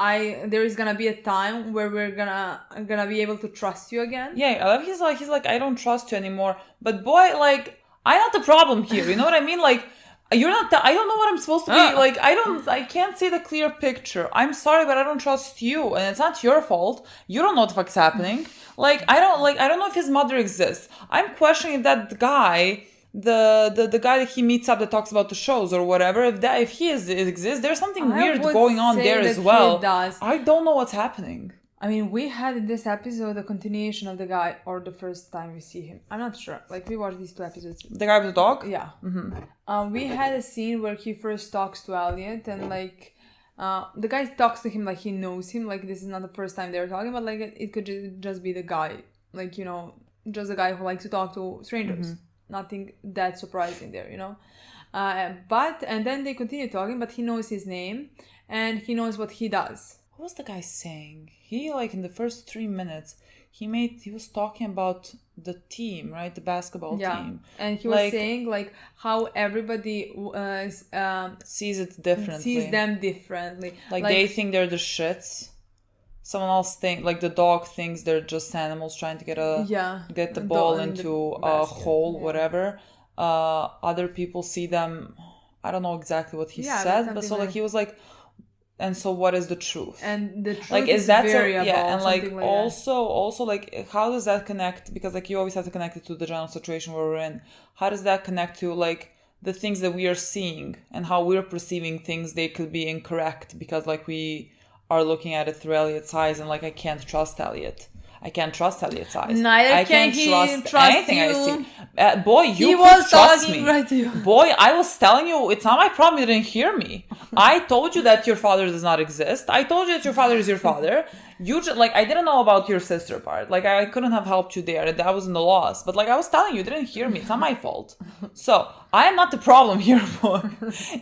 Speaker 1: there is gonna be a time where we're gonna be able to trust you again.
Speaker 2: Yeah, he's like I don't trust you anymore. But boy, like I'm not the problem here. You know what I mean? Like you're not. I don't know what I'm supposed to be. Like I can't see the clear picture. I'm sorry, but I don't trust you, and it's not your fault. You don't know what the fuck's happening. Like I don't know if his mother exists. I'm questioning that guy. The guy that he meets up that talks about the shows or whatever, if he exists, there's something weird going on there as well. I don't know what's happening.
Speaker 1: I mean, we had in this episode a continuation of the guy, or the first time we see him. I'm not sure. Like, we watched these two episodes.
Speaker 2: The guy with the dog?
Speaker 1: Yeah. We had a scene where he first talks to Elliot, and like the guy talks to him like he knows him. Like, this is not the first time they're talking, but like it could just be the guy, like, you know, just a guy who likes to talk to strangers. Nothing that surprising there, you know. And then they continue talking, but he knows his name and he knows what he does.
Speaker 2: What was the guy saying? He, like, in the first 3 minutes, he was talking about the team, right? The basketball team.
Speaker 1: And he was saying like how everybody
Speaker 2: sees it differently.
Speaker 1: Sees them differently.
Speaker 2: Like they think they're the shits. Someone else like the dog thinks they're just animals trying to get the ball into a hole, whatever. Other people see them. I don't know exactly what he said, but so like he was like, and so what is the truth?
Speaker 1: And the truth
Speaker 2: like
Speaker 1: is that
Speaker 2: variable. Yeah, and like also like how does that connect? Because like you always have to connect it to the general situation where we're in. How does that connect to like the things that we are seeing and how we're perceiving things? They could be incorrect because like we are looking at it through Elliot's eyes, and like I can't trust Elliot. I can't trust Elliot's eyes.
Speaker 1: Neither
Speaker 2: I
Speaker 1: can
Speaker 2: can't
Speaker 1: he
Speaker 2: trust
Speaker 1: trust
Speaker 2: anything
Speaker 1: you.
Speaker 2: I see. Boy, you
Speaker 1: He
Speaker 2: could
Speaker 1: was
Speaker 2: trust
Speaker 1: talking
Speaker 2: me.
Speaker 1: right to you.
Speaker 2: Boy, I was telling you, it's not my problem you didn't hear me. I told you that your father does not exist. I told you that your father is your father. You just, like, I didn't know about your sister part. Like, I couldn't have helped you there. That was in the loss. But, like, I was telling you, you didn't hear me. It's not my fault. So, I am not the problem here, boy.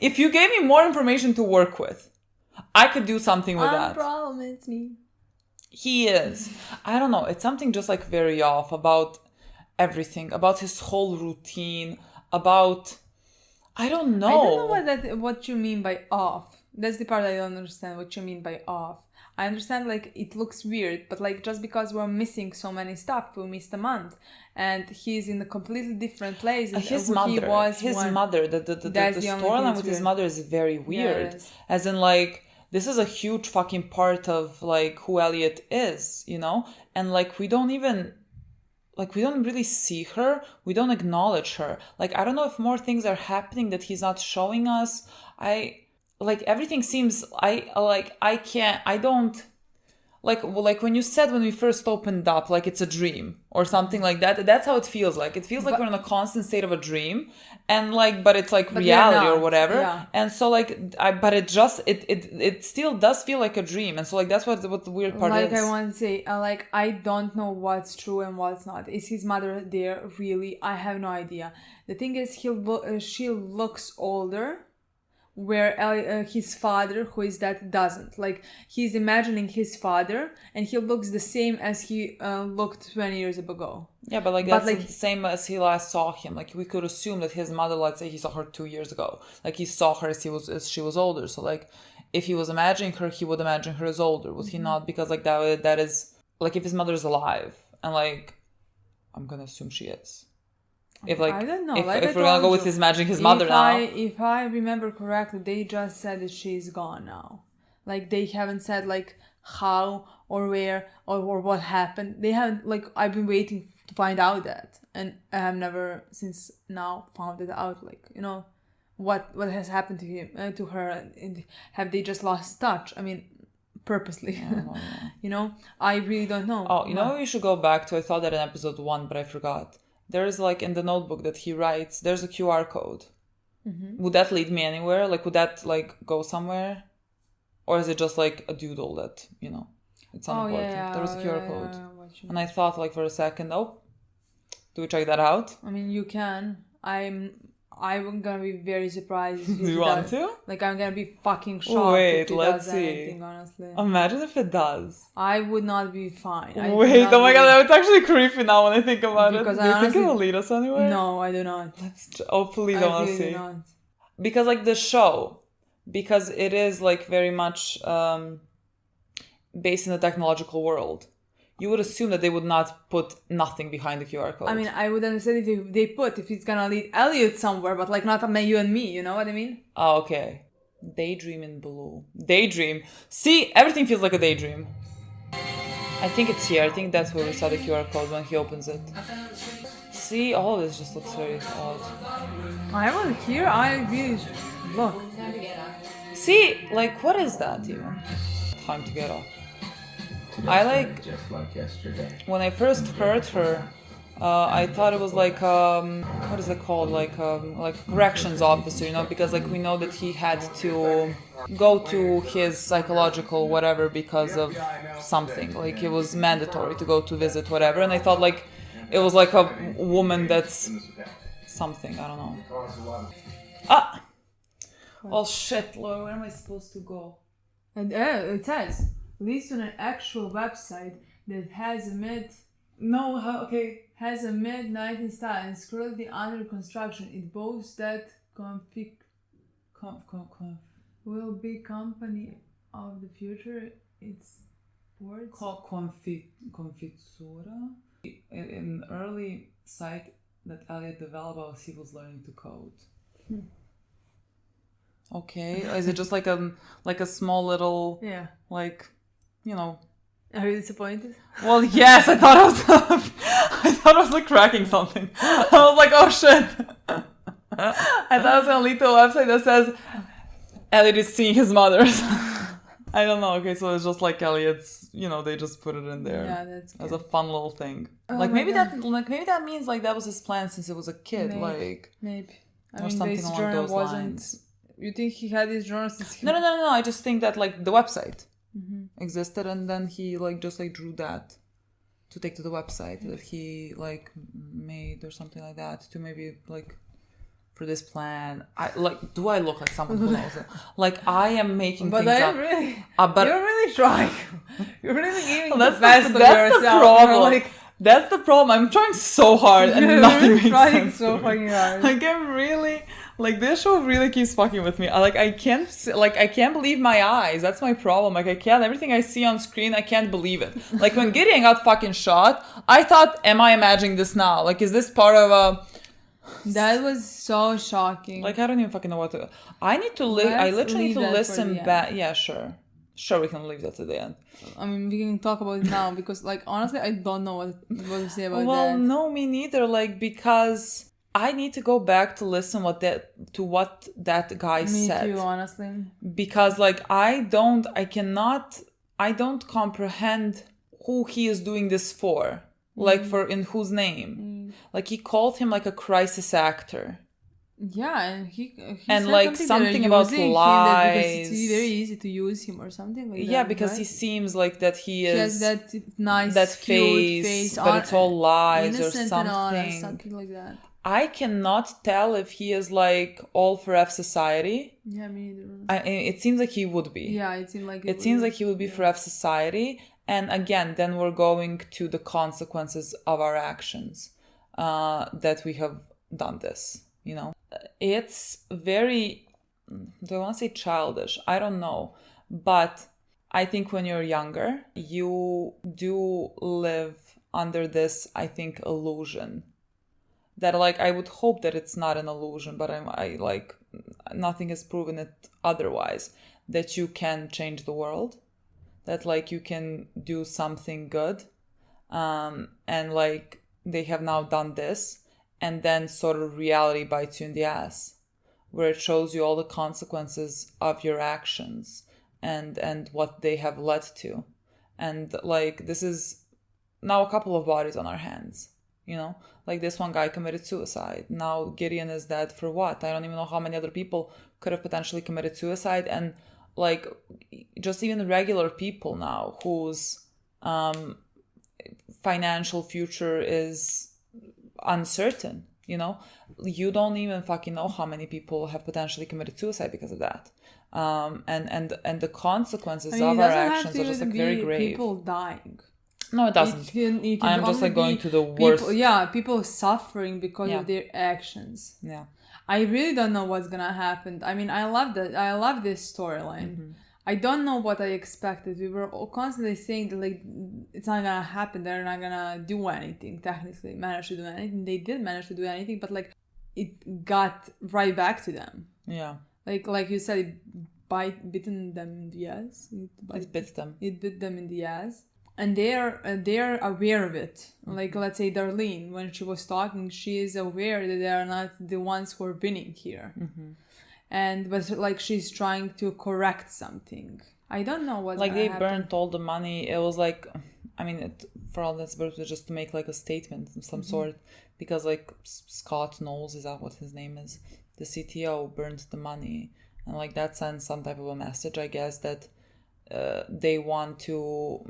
Speaker 2: If you gave me more information to work with, I could do something with that.
Speaker 1: Problem, it's me.
Speaker 2: He is. I don't know. It's something just like very off about everything, about his whole routine, about... I don't know.
Speaker 1: I don't know what you mean by off. That's the part I don't understand what you mean by off. I understand like it looks weird, but like just because we're missing so many stuff, we missed a month. And he's in a completely different place.
Speaker 2: His mother, the storyline with his mother is very weird.
Speaker 1: Yes.
Speaker 2: As in like... This is a huge fucking part of like who Elliot is, you know? And like we don't really see her. We don't acknowledge her. Like I don't know if more things are happening that he's not showing us. Everything seems like when you said when we first opened up, like it's a dream or something like that. That's how it feels like. It feels like we're in a constant state of a dream, and like, but it's like reality or whatever.
Speaker 1: Yeah.
Speaker 2: And so like, but it still does feel like a dream. And so like that's what the weird part is.
Speaker 1: Like I want to say, I don't know what's true and what's not. Is his mother there really? I have no idea. The thing is, she looks older. Where his father, who is that, doesn't. Like, he's imagining his father, and he looks the same as he looked 20 years ago.
Speaker 2: Yeah, but like, that's the same as he last saw him. Like, we could assume that his mother, let's say he saw her 2 years ago. Like, he saw her as she was older. So, like, if he was imagining her, he would imagine her as older. Would he not? Because, like, that is... Like, if his mother is alive, and, like, I'm gonna assume she is. If like,
Speaker 1: I don't know.
Speaker 2: If we're gonna go with his imagining his mother now.
Speaker 1: If I remember correctly, they just said that she's gone now. Like they haven't said like how or where or what happened. They haven't like I've been waiting to find out that, and I have never since now found it out. Like you know, what has happened to him to her? And have they just lost touch? I mean, purposely. You know, I really don't know.
Speaker 2: Oh, you know, we should go back to. I thought that in episode 1, but I forgot. There's like in the notebook that he writes, there's a QR code. Mm-hmm. Would that lead me anywhere? Like, would that like go somewhere? Or is it just like a doodle that, you know, it's unimportant?
Speaker 1: Yeah,
Speaker 2: there was a QR code. And I thought like for a second, do we check that out?
Speaker 1: I mean, you can. I'm gonna be very surprised.
Speaker 2: Do you want to?
Speaker 1: Like, I'm gonna be fucking shocked. Wait, let's see. Anything, honestly.
Speaker 2: Imagine if it does.
Speaker 1: I would not be fine.
Speaker 2: Wait, oh my god, it's actually creepy now when I think about it. Do you think it will lead us anywhere?
Speaker 1: No, I do not.
Speaker 2: Please, I want to see. Not. Because like the show, because it is like very much based in the technological world. You would assume that they would not put nothing behind the QR code.
Speaker 1: I mean, I would understand if it's gonna lead Elliot somewhere, but like not you and me, you know what I mean?
Speaker 2: Oh, okay. Daydream in blue. Daydream. See, everything feels like a daydream. I think it's here. I think that's where we saw the QR code when he opens it. See, all of this just looks very odd.
Speaker 1: I want here. I really look.
Speaker 2: See, like, what is that even? Time to get off. I like,
Speaker 7: just like yesterday.
Speaker 2: When I first heard her, I thought it was like what is it called, like corrections officer, you know, because like we know that he had to go to his psychological whatever because of something, like it was mandatory to go to visit whatever, and I thought like it was like a woman that's something, I don't know. Oh shit, Laura, where am I supposed to go?
Speaker 1: And it says leads to an actual website that has a mid-19th style and is currently under construction. It boasts that will be company of the future. It's words
Speaker 2: called Confitura. An early site that Elliot developed while he was learning to code. Okay, is it just like a small little like, you know?
Speaker 1: Are you disappointed?
Speaker 2: Well, yes, I thought I was like cracking something. I was like, oh shit. I thought I was gonna lead to a website that says Elliot is seeing his mother. I don't know. Okay, so it's just like Elliot's, they just put it in there.
Speaker 1: Yeah, that's good.
Speaker 2: As a fun little thing.
Speaker 1: Oh
Speaker 2: maybe that means like that was his plan since he was a kid.
Speaker 1: Maybe.
Speaker 2: I mean, something along those lines.
Speaker 1: You think he had his journal since he...
Speaker 2: No. I just think that like the website existed, and then he just drew that to take to the website that he made or something like that to maybe for this plan. Do I look like someone who knows it? I am making things up.
Speaker 1: You're really trying. You're really giving
Speaker 2: that's
Speaker 1: the best of
Speaker 2: that's
Speaker 1: yourself.
Speaker 2: The problem. That's the problem. I'm trying so hard and nothing makes
Speaker 1: trying
Speaker 2: sense.
Speaker 1: So fucking hard.
Speaker 2: I'm really this show really keeps fucking with me. I can't believe my eyes. That's my problem. I can't. Everything I see on screen, I can't believe it. When Gideon got fucking shot, I thought, am I imagining this now? Is this part of a...
Speaker 1: That was so shocking.
Speaker 2: I don't even fucking know what to... I literally need to listen back. Yeah, sure. Sure, we can leave that to the end.
Speaker 1: I mean, we can talk about it now because, honestly, I don't know what to say about that.
Speaker 2: Well, no, me neither. Because I need to go back to listen to what that guy said.
Speaker 1: Me too, honestly.
Speaker 2: Because, I don't comprehend who he is doing this for. In whose name. He called him, a crisis actor.
Speaker 1: Yeah, and he
Speaker 2: and something about lies.
Speaker 1: Because it's very easy to use him or something like that.
Speaker 2: Yeah, because
Speaker 1: right?
Speaker 2: he seems like that he is.
Speaker 1: He has that nice,
Speaker 2: that
Speaker 1: cute face,
Speaker 2: but it's all lies or something.
Speaker 1: And honest, something like that.
Speaker 2: I cannot tell if he is all for F society.
Speaker 1: Yeah, me neither.
Speaker 2: It seems like he would be.
Speaker 1: Yeah, it seems like
Speaker 2: it seems like he would be for F society. And again, then we're going to the consequences of our actions that we have done this. It's very, do I want to say childish? I don't know. But I think when you're younger, you do live under this, I think, illusion. That I would hope that it's not an illusion, but nothing has proven it otherwise. That you can change the world. That you can do something good. And they have now done this. And then sort of reality bites you in the ass, where it shows you all the consequences of your actions and what they have led to. And this is now a couple of bodies on our hands, this one guy committed suicide. Now Gideon is dead for what? I don't even know how many other people could have potentially committed suicide. And just even regular people now whose financial future is uncertain, you don't even fucking know how many people have potentially committed suicide because of that, and the consequences of our actions are just very grave.
Speaker 1: People dying.
Speaker 2: No, it doesn't.
Speaker 1: It can
Speaker 2: I'm just going to the worst.
Speaker 1: People suffering because of their actions.
Speaker 2: Yeah,
Speaker 1: I really don't know what's gonna happen. I mean, I love this storyline.
Speaker 2: Mm-hmm.
Speaker 1: I don't know what I expected. We were all constantly saying that it's not gonna happen. They're not gonna do anything. Technically, manage to do anything. They did manage to do anything, but it got right back to them.
Speaker 2: Yeah.
Speaker 1: Like you said, it bitten them in the ass.
Speaker 2: It bit them.
Speaker 1: It bit them in the ass, and they're aware of it. Let's say Darlene, when she was talking, she is aware that they are not the ones who are winning here.
Speaker 2: Mm-hmm.
Speaker 1: But she's trying to correct something. I don't know what's gonna
Speaker 2: they
Speaker 1: happen.
Speaker 2: burnt all the money. It was for all that's worth, just to make a statement of some sort, because Scott Knowles, is that what his name is? The CTO burnt the money, and that sends some type of a message, I guess, that they want to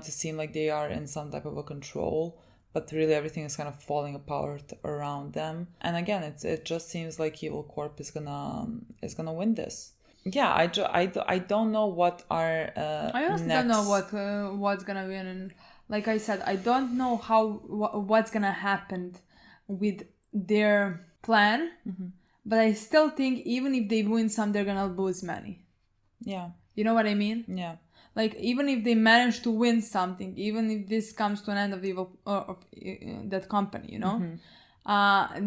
Speaker 2: seem like they are in some type of a control. But really everything is kind of falling apart around them. And again, it just seems like Evil Corp is gonna win this. Yeah, I don't know what our
Speaker 1: I honestly don't know what's gonna win. And like I said, I don't know what's gonna happen with their plan.
Speaker 2: Mm-hmm.
Speaker 1: But I still think even if they win some, they're gonna lose many.
Speaker 2: Yeah.
Speaker 1: You know what I mean?
Speaker 2: Yeah.
Speaker 1: Even if they manage to win something, even if this comes to an end of that company,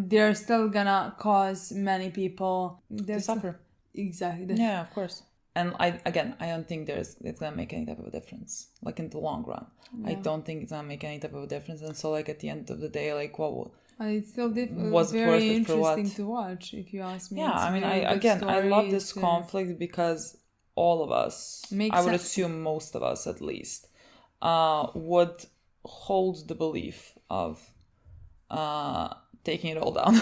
Speaker 1: they're still gonna cause many people
Speaker 2: to suffer.
Speaker 1: Exactly.
Speaker 2: Yeah, of course. And I don't think it's gonna make any type of a difference. In the long run, I don't think it's gonna make any type of a difference. And so, at the end of the day, what?
Speaker 1: It's still
Speaker 2: was
Speaker 1: very
Speaker 2: interesting
Speaker 1: to watch, if you ask me.
Speaker 2: Yeah, I love this conflict because all of us, I would assume most of us at least, would hold the belief of taking it all down.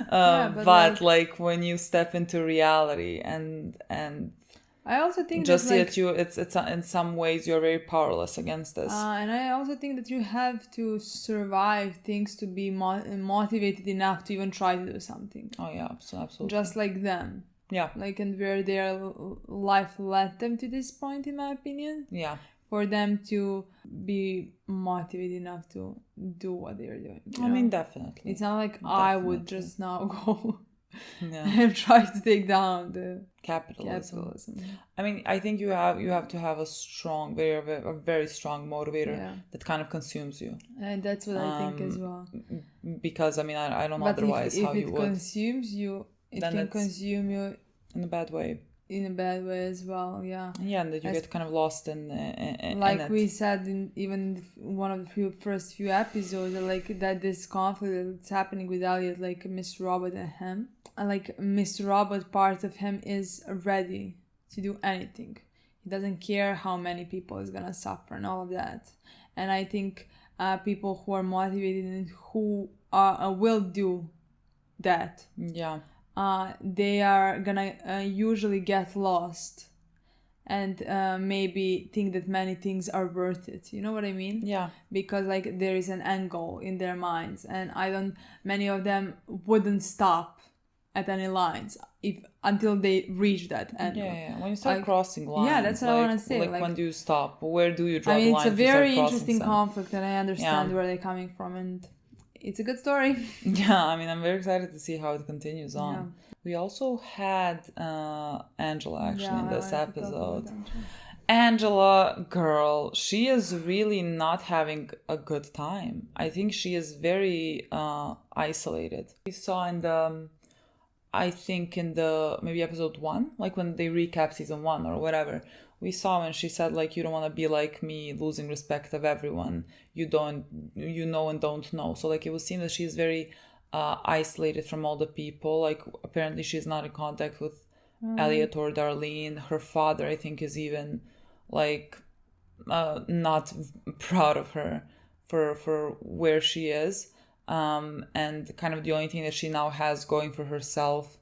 Speaker 2: But like when you step into reality and
Speaker 1: I also think
Speaker 2: just
Speaker 1: that,
Speaker 2: see that it's in some ways you're very powerless against this.
Speaker 1: And I also think that you have to survive things to be motivated enough to even try to do something.
Speaker 2: Oh yeah, absolutely.
Speaker 1: Just like them.
Speaker 2: Yeah.
Speaker 1: Like, and where their life led them to this point, in my opinion.
Speaker 2: Yeah.
Speaker 1: For them to be motivated enough to do what they're doing.
Speaker 2: I mean, definitely.
Speaker 1: It's not like I would just now go
Speaker 2: yeah.
Speaker 1: and try to take down the
Speaker 2: capitalism. I mean, I think you have to have a strong, a very strong motivator that kind of consumes you.
Speaker 1: And that's what I think as well.
Speaker 2: Because I mean, I don't know otherwise how you would.
Speaker 1: If it consumes you, it can consume you
Speaker 2: in a bad way.
Speaker 1: In a bad way as well, yeah.
Speaker 2: Yeah, and that you get kind of lost in
Speaker 1: like
Speaker 2: in
Speaker 1: we said in even one of the first few episodes, like that this conflict that's happening with Elliot, like Mr. Robot and him, like Mr. Robot, part of him is ready to do anything. He doesn't care how many people is gonna suffer and all of that. And I think people who are motivated and who will do that.
Speaker 2: Yeah.
Speaker 1: They are gonna usually get lost and maybe think that many things are worth it. You know what I mean?
Speaker 2: Yeah.
Speaker 1: Because like there is an end goal in their minds, and many of them wouldn't stop at any lines until they reach that end.
Speaker 2: Yeah. When you start crossing lines.
Speaker 1: Yeah, that's what I want to say.
Speaker 2: Like when do you stop? Where do you draw the line?
Speaker 1: It's a very interesting conflict, and I understand where they're coming from, and it's a good story.
Speaker 2: Yeah, I mean, I'm very excited to see how it continues on. Yeah. We also had Angela actually in this episode. Angela, girl, she is really not having a good time. I think she is very isolated. We saw in the maybe episode 1, like when they recap season 1 or whatever, we saw when she said like, you don't want to be like me, losing respect of everyone you know and don't know. So like it would seem that she's very isolated from all the people. Like apparently she's not in contact with Elliot or Darlene. Her father, I think, is even like not proud of her for where she is. And kind of the only thing that she now has going for herself,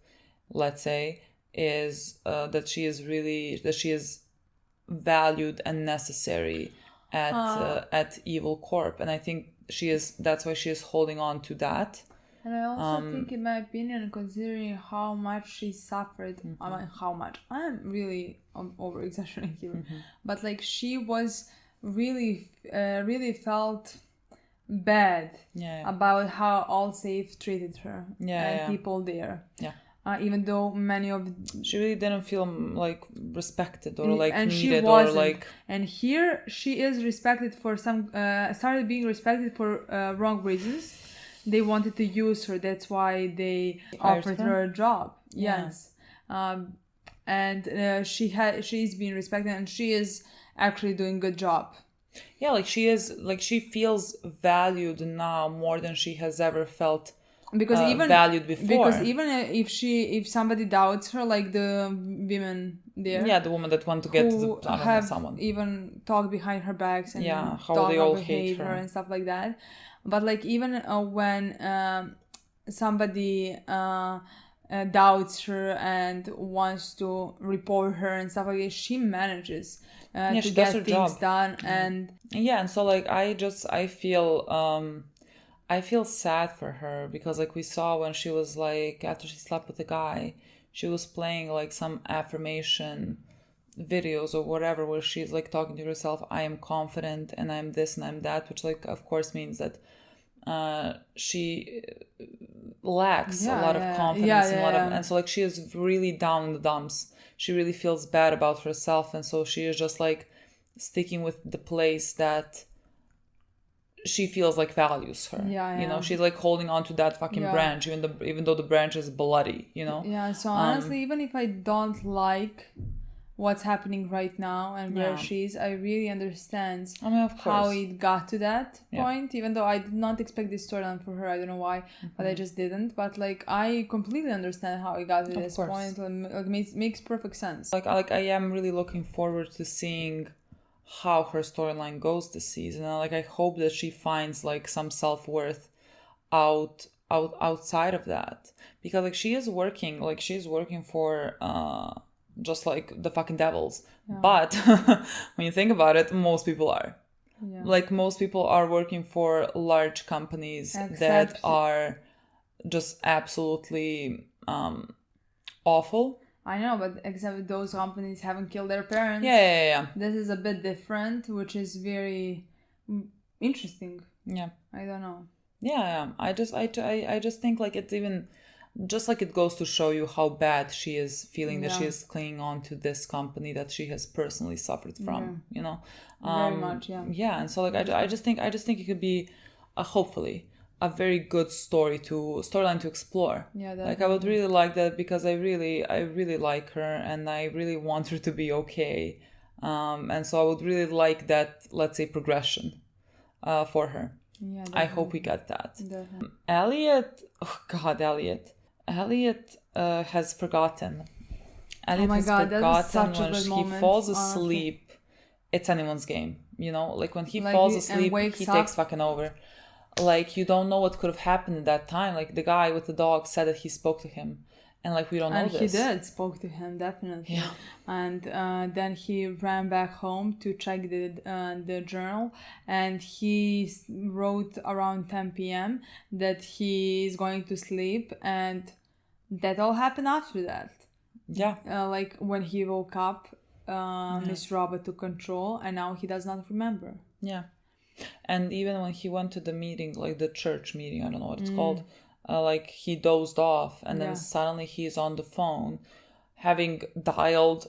Speaker 2: let's say, is that she is valued and necessary at Evil Corp, and I think that's why she is holding on to that.
Speaker 1: And I also think, in my opinion, considering how much she suffered, I mean, how much, I'm really over exaggerating here, but like she was really felt bad about how Allsafe treated her and people there.
Speaker 2: Yeah.
Speaker 1: Even though many of
Speaker 2: she really didn't feel like respected or like
Speaker 1: and
Speaker 2: needed
Speaker 1: she wasn't.
Speaker 2: Or like.
Speaker 1: And here she is respected for some started being respected for wrong reasons. They wanted to use her. That's why they offered her a job.
Speaker 2: Yeah.
Speaker 1: Yes, and she's being respected, and she is actually doing a good job.
Speaker 2: Yeah, like she feels valued now more than she has ever felt.
Speaker 1: Because even
Speaker 2: valued before.
Speaker 1: Because even if somebody doubts her, like the women there,
Speaker 2: the woman that want to get someone,
Speaker 1: even talk behind her backs and
Speaker 2: how they all hate her
Speaker 1: and stuff like that. But like even when somebody doubts her and wants to report her and stuff like that, she manages to get things done. And
Speaker 2: and so like I feel sad for her, because like we saw when she was like, after she slept with a guy, she was playing like some affirmation videos or whatever, where she's like talking to herself, I am confident and I'm this and I'm that, which like of course means that she lacks a lot of confidence and so like she is really down in the dumps. She really feels bad about herself, and so she is just like sticking with the place that she feels like values her. You know, she's like holding on to that fucking branch, even though the branch is bloody, you know.
Speaker 1: So honestly, even if I don't like what's happening right now and where she is, I really understand
Speaker 2: of course.
Speaker 1: how it got to that point, even though I did not expect this storyline for her. I don't know why, but I just didn't. But like, I completely understand how it got to this point. Like, makes perfect sense.
Speaker 2: Like I am really looking forward to seeing how her storyline goes this season. And like, I hope that she finds like some self-worth outside of that, because like she's working for just like the fucking devils. But when you think about it, most people are like, most people are working for large companies that are just absolutely awful.
Speaker 1: I know, but except those companies haven't killed their parents.
Speaker 2: Yeah.
Speaker 1: This is a bit different, which is very interesting.
Speaker 2: Yeah.
Speaker 1: I don't know.
Speaker 2: Yeah. I just think like it's even just like it goes to show you how bad she is feeling that she is clinging on to this company that she has personally suffered from, you know.
Speaker 1: Very much,
Speaker 2: yeah. And so like I just think it could be hopefully a very good storyline to explore.
Speaker 1: Yeah,
Speaker 2: like I would really like that, because I really like her and I really want her to be okay. And so I would really like that, let's say, progression for her.
Speaker 1: Yeah,
Speaker 2: I hope we get that.
Speaker 1: Definitely.
Speaker 2: Elliot, oh God, Elliot has forgotten. Elliot has forgotten when he falls asleep. Honestly. It's anyone's game, you know. Like when he falls asleep, he takes fucking over. Like, you don't know what could have happened at that time. Like the guy with the dog said that he spoke to him, and like we don't know this.
Speaker 1: And he did spoke to him, definitely.
Speaker 2: Yeah.
Speaker 1: And then he ran back home to check the journal, and he wrote around 10 p.m. that he is going to sleep, and that all happened after that.
Speaker 2: Yeah.
Speaker 1: Like when he woke up, Miss Robert took control, and now he does not remember.
Speaker 2: Yeah. And even when he went to the meeting, like the church meeting, I don't know what it's called, like he dozed off, and then suddenly he's on the phone having dialed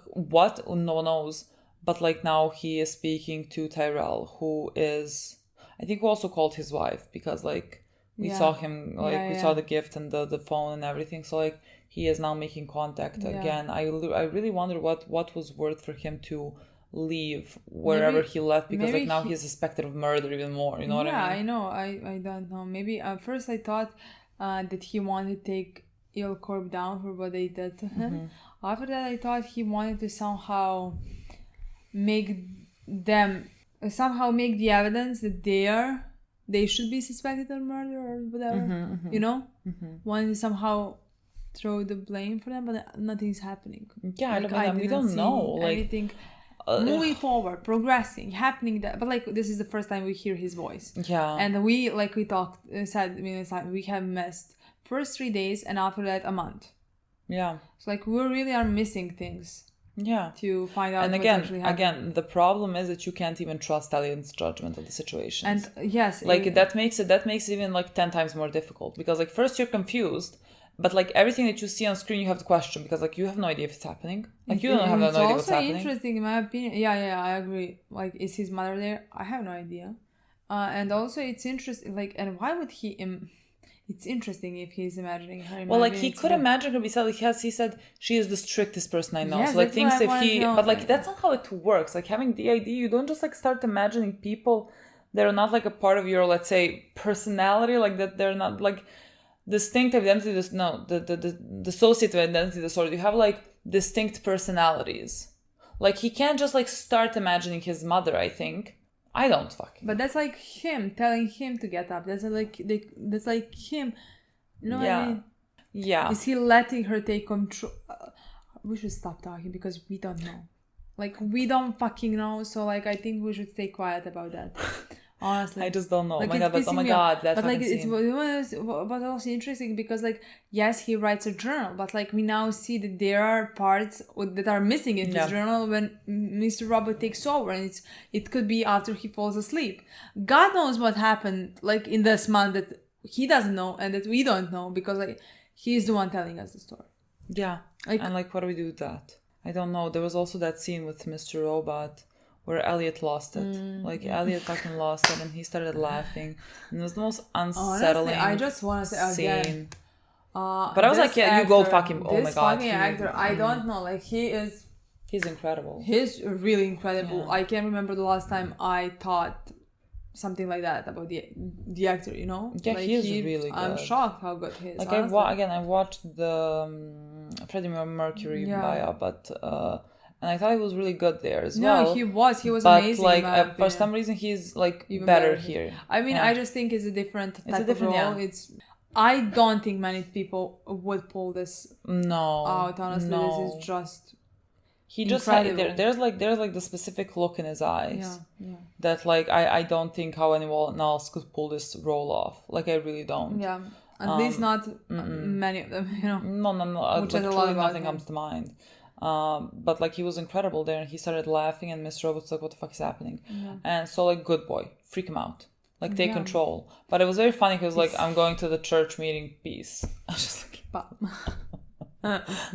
Speaker 2: what? No one knows. But like now he is speaking to Tyrell, who is, I think, we also called his wife, because like we saw him, like we saw the gift and the phone and everything. So like he is now making contact again. I really wonder what was worth for him to leave wherever he left, because like now he's suspected of murder even more, you know what I mean?
Speaker 1: Yeah, I know. I don't know. Maybe at first I thought that he wanted to take Corp down for what they did to him. After that I thought he wanted to somehow make the evidence that they should be suspected of murder or whatever, you know? Wanted to somehow throw the blame for them, but nothing's happening.
Speaker 2: Yeah, like, we don't know. Like
Speaker 1: anything moving forward, progressing, happening. But like this is the first time we hear his voice.
Speaker 2: Yeah.
Speaker 1: And we we have missed first 3 days, and after that a month.
Speaker 2: Yeah.
Speaker 1: So like we really are missing things.
Speaker 2: Yeah.
Speaker 1: To find out.
Speaker 2: And
Speaker 1: again,
Speaker 2: the problem is that you can't even trust Elliot's judgment of the situation.
Speaker 1: And yes,
Speaker 2: like that makes it even like 10 times more difficult, because like first you're confused. But like everything that you see on screen, you have to question, because like you have no idea if it's happening. Like you don't have no idea what's happening.
Speaker 1: It's also interesting, in my opinion. Yeah, I agree. Like, is his mother there? I have no idea. And also, it's interesting. Like, and why would he? It's interesting if he's imagining her.
Speaker 2: Well, like he could imagine her beside. Like he said, she is the strictest person I know.
Speaker 1: Yeah,
Speaker 2: so like things if he, but like that's not how it works. Like having the idea, you don't just like start imagining people that are not like a part of your, let's say, personality. Like that they're not like. Distinct identity, the dissociative identity disorder, you have like distinct personalities. Like he can't just like start imagining his mother, I think. I don't fucking.
Speaker 1: But that's like him telling him to get up. That's like him. You know what I mean?
Speaker 2: Yeah.
Speaker 1: Is he letting her take control? We should stop talking because we don't know. Like we don't fucking know. So like I think we should stay quiet about that. Honestly,
Speaker 2: I just don't know.
Speaker 1: Like,
Speaker 2: oh my god, that.
Speaker 1: But like but also interesting because like yes, he writes a journal, but like we now see that there are parts that are missing in his journal when Mr. Robert takes over, and it could be after he falls asleep. God knows what happened like in this month that he doesn't know and that we don't know, because like he's the one telling us the story.
Speaker 2: Yeah, and like what do we do with that? I don't know. There was also that scene with Mr. Robot where Elliot lost it. Like, Elliot fucking lost it, and he started laughing. And it was the most unsettling
Speaker 1: Honestly, I just want to say again.
Speaker 2: But I was like, yeah, you go fucking... Oh my god.
Speaker 1: This fucking actor, I don't know. Like, he is
Speaker 2: He's incredible.
Speaker 1: He's really incredible.
Speaker 2: Yeah.
Speaker 1: I can't remember the last time I thought something like that about the actor, you know?
Speaker 2: Yeah,
Speaker 1: like
Speaker 2: he's really good.
Speaker 1: I'm shocked how good he is.
Speaker 2: Like
Speaker 1: honestly.
Speaker 2: I watched the Freddie Mercury bio, but and I thought he was really good there as well.
Speaker 1: No, he was
Speaker 2: but
Speaker 1: amazing.
Speaker 2: Like for some reason, he's like
Speaker 1: even
Speaker 2: better here.
Speaker 1: I mean,
Speaker 2: Yeah.
Speaker 1: I just think it's a different type of role.
Speaker 2: Yeah.
Speaker 1: It's. I don't think many people would pull this out. Honestly, this is just.
Speaker 2: He just had, there's like the specific look in his eyes that like I don't think how anyone else could pull this role off. Like I really don't.
Speaker 1: Yeah, at least not many of them. You know.
Speaker 2: No.
Speaker 1: Which
Speaker 2: Like,
Speaker 1: is a
Speaker 2: truly
Speaker 1: lot
Speaker 2: nothing comes to mind. But like he was incredible there, and he started laughing, and Mr. Robot's like, "What the fuck is happening?"
Speaker 1: Yeah.
Speaker 2: And so like, good boy, freak him out, like take control. But it was very funny because like I'm going to the church meeting. Peace. I was just like.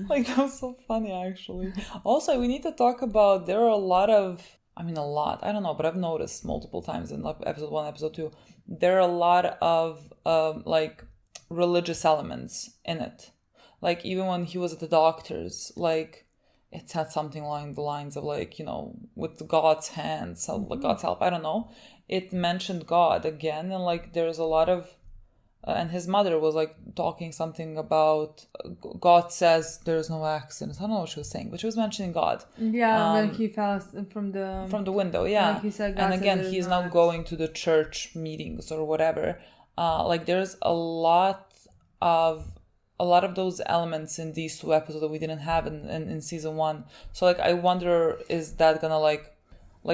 Speaker 2: Like that was so funny actually. Also, we need to talk about there are a lot, I don't know, but I've noticed multiple times in like episode 1, episode 2, there are a lot of like religious elements in it. Like even when he was at the doctor's, like it said something along the lines of like, you know, with God's hands, so like God's help, I don't know. It mentioned God again, and like there's a lot of and his mother was like talking something about God says there's no accident. I don't know what she was saying, but she was mentioning God.
Speaker 1: Yeah, when he fell from the
Speaker 2: window. Yeah,
Speaker 1: like he said,
Speaker 2: and again, he's now going to the church meetings or whatever. Like there's a lot of those elements in these 2 episodes that we didn't have in season 1. So like I wonder, is that gonna like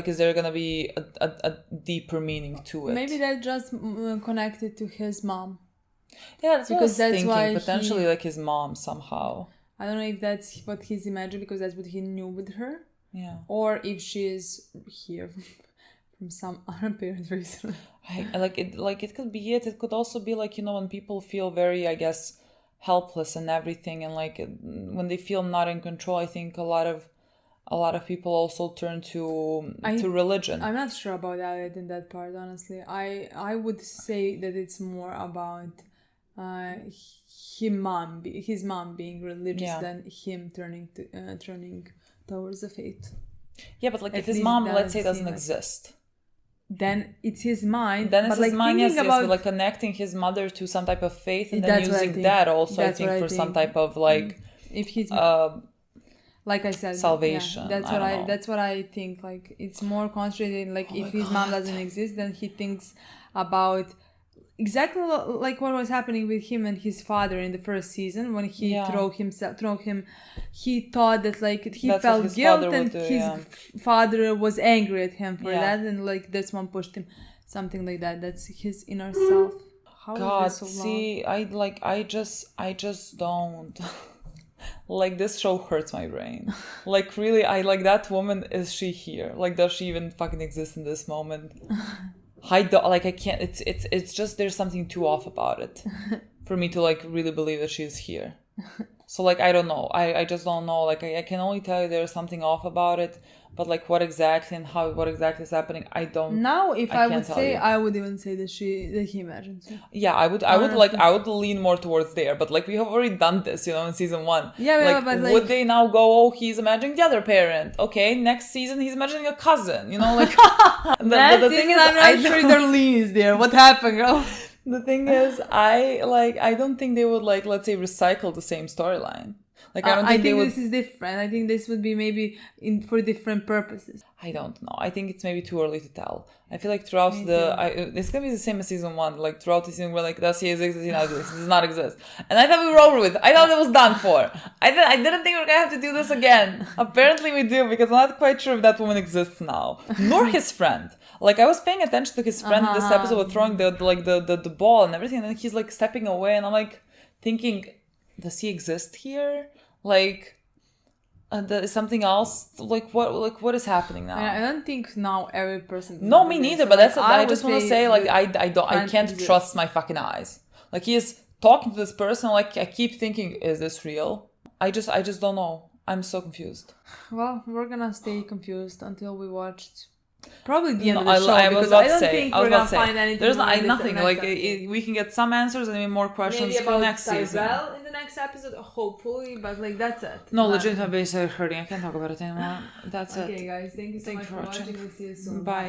Speaker 2: is there gonna be a deeper meaning to it?
Speaker 1: Maybe that's just connected to his mom.
Speaker 2: Yeah, that's
Speaker 1: because
Speaker 2: what I was
Speaker 1: that's
Speaker 2: thinking.
Speaker 1: why
Speaker 2: Potentially like his mom somehow.
Speaker 1: I don't know if that's what he's imagined because that's what he knew with her.
Speaker 2: Yeah.
Speaker 1: Or if she is here from some unapparent reason.
Speaker 2: It could be it. It could also be like, you know, when people feel very, I guess, helpless and everything, and like when they feel not in control, I think a lot of people also turn to religion.
Speaker 1: I'm not sure about that in that part, honestly. I would say that it's more about his mom being religious than him turning towards the faith.
Speaker 2: Yeah, but like if his mom, let's say, doesn't exist,
Speaker 1: then it's his mind.
Speaker 2: Then it's
Speaker 1: but
Speaker 2: his
Speaker 1: like
Speaker 2: mind, yes,
Speaker 1: about,
Speaker 2: but like connecting his mother to some type of faith, and then using that also, I think, for some type of like
Speaker 1: if he's like I said,
Speaker 2: salvation.
Speaker 1: Yeah, that's what I think. Like it's more concentrated. Like if his mom doesn't exist, then he thinks about exactly like what was happening with him and his father in the first season when he throw him. He thought that like he felt guilt and his father was angry at him for that, and like this one pushed him, something like that. That's his inner self. How
Speaker 2: God,
Speaker 1: is this so
Speaker 2: see,
Speaker 1: long?
Speaker 2: I just don't. Like this show hurts my brain. Like really, I like that woman. Is she here? Like, does she even fucking exist in this moment? I can't. It's just there's something too off about it for me to like really believe that she's here. So like I don't know. I just don't know. Like I can only tell you there's something off about it. But like what exactly and how what exactly is happening, I don't.
Speaker 1: Now, if I would say, I would even say that he imagines it.
Speaker 2: Yeah, I would lean more towards there. But like we have already done this, you know, in season 1.
Speaker 1: Yeah, but like,
Speaker 2: would they now go? Oh, he's imagining the other parent. Okay, next season he's imagining a cousin. You know, like
Speaker 1: the thing is, I'm not sure Darlene is there. What happened, girl?
Speaker 2: The thing is, I don't think they would like, let's say, recycle the same storyline. Like
Speaker 1: I think this is different. I think this would be maybe for different purposes.
Speaker 2: I don't know. I think it's maybe too early to tell. I feel like throughout it's gonna be the same as season 1. Like throughout the season, we're like, does he exist? Does not exist? And I thought we were over with. I thought it was done for. I didn't think we were gonna have to do this again. Apparently we do, because I'm not quite sure if that woman exists now, nor his friend. Like I was paying attention to his friend in this episode with throwing the ball and everything, and then he's like stepping away, and I'm like thinking, does he exist here? Like, is something else? Like what is happening now?
Speaker 1: I don't think now every person.
Speaker 2: No, me neither. But that's I just want to say, like, I can't trust my fucking eyes. Like he is talking to this person. Like I keep thinking, is this real? I just don't know. I'm so confused.
Speaker 1: Well, we're gonna stay confused until we watched Probably the end of the show, because I don't think we're gonna find anything.
Speaker 2: There's
Speaker 1: nothing.
Speaker 2: Like we can get some answers and maybe more questions
Speaker 1: maybe
Speaker 2: for next season.
Speaker 1: In the next episode, hopefully, but like that's it.
Speaker 2: No, legitimately, hurting. I can't talk about it anymore. That's it.
Speaker 1: Okay, guys, thank you so much for watching. We'll see you soon.
Speaker 2: Bye.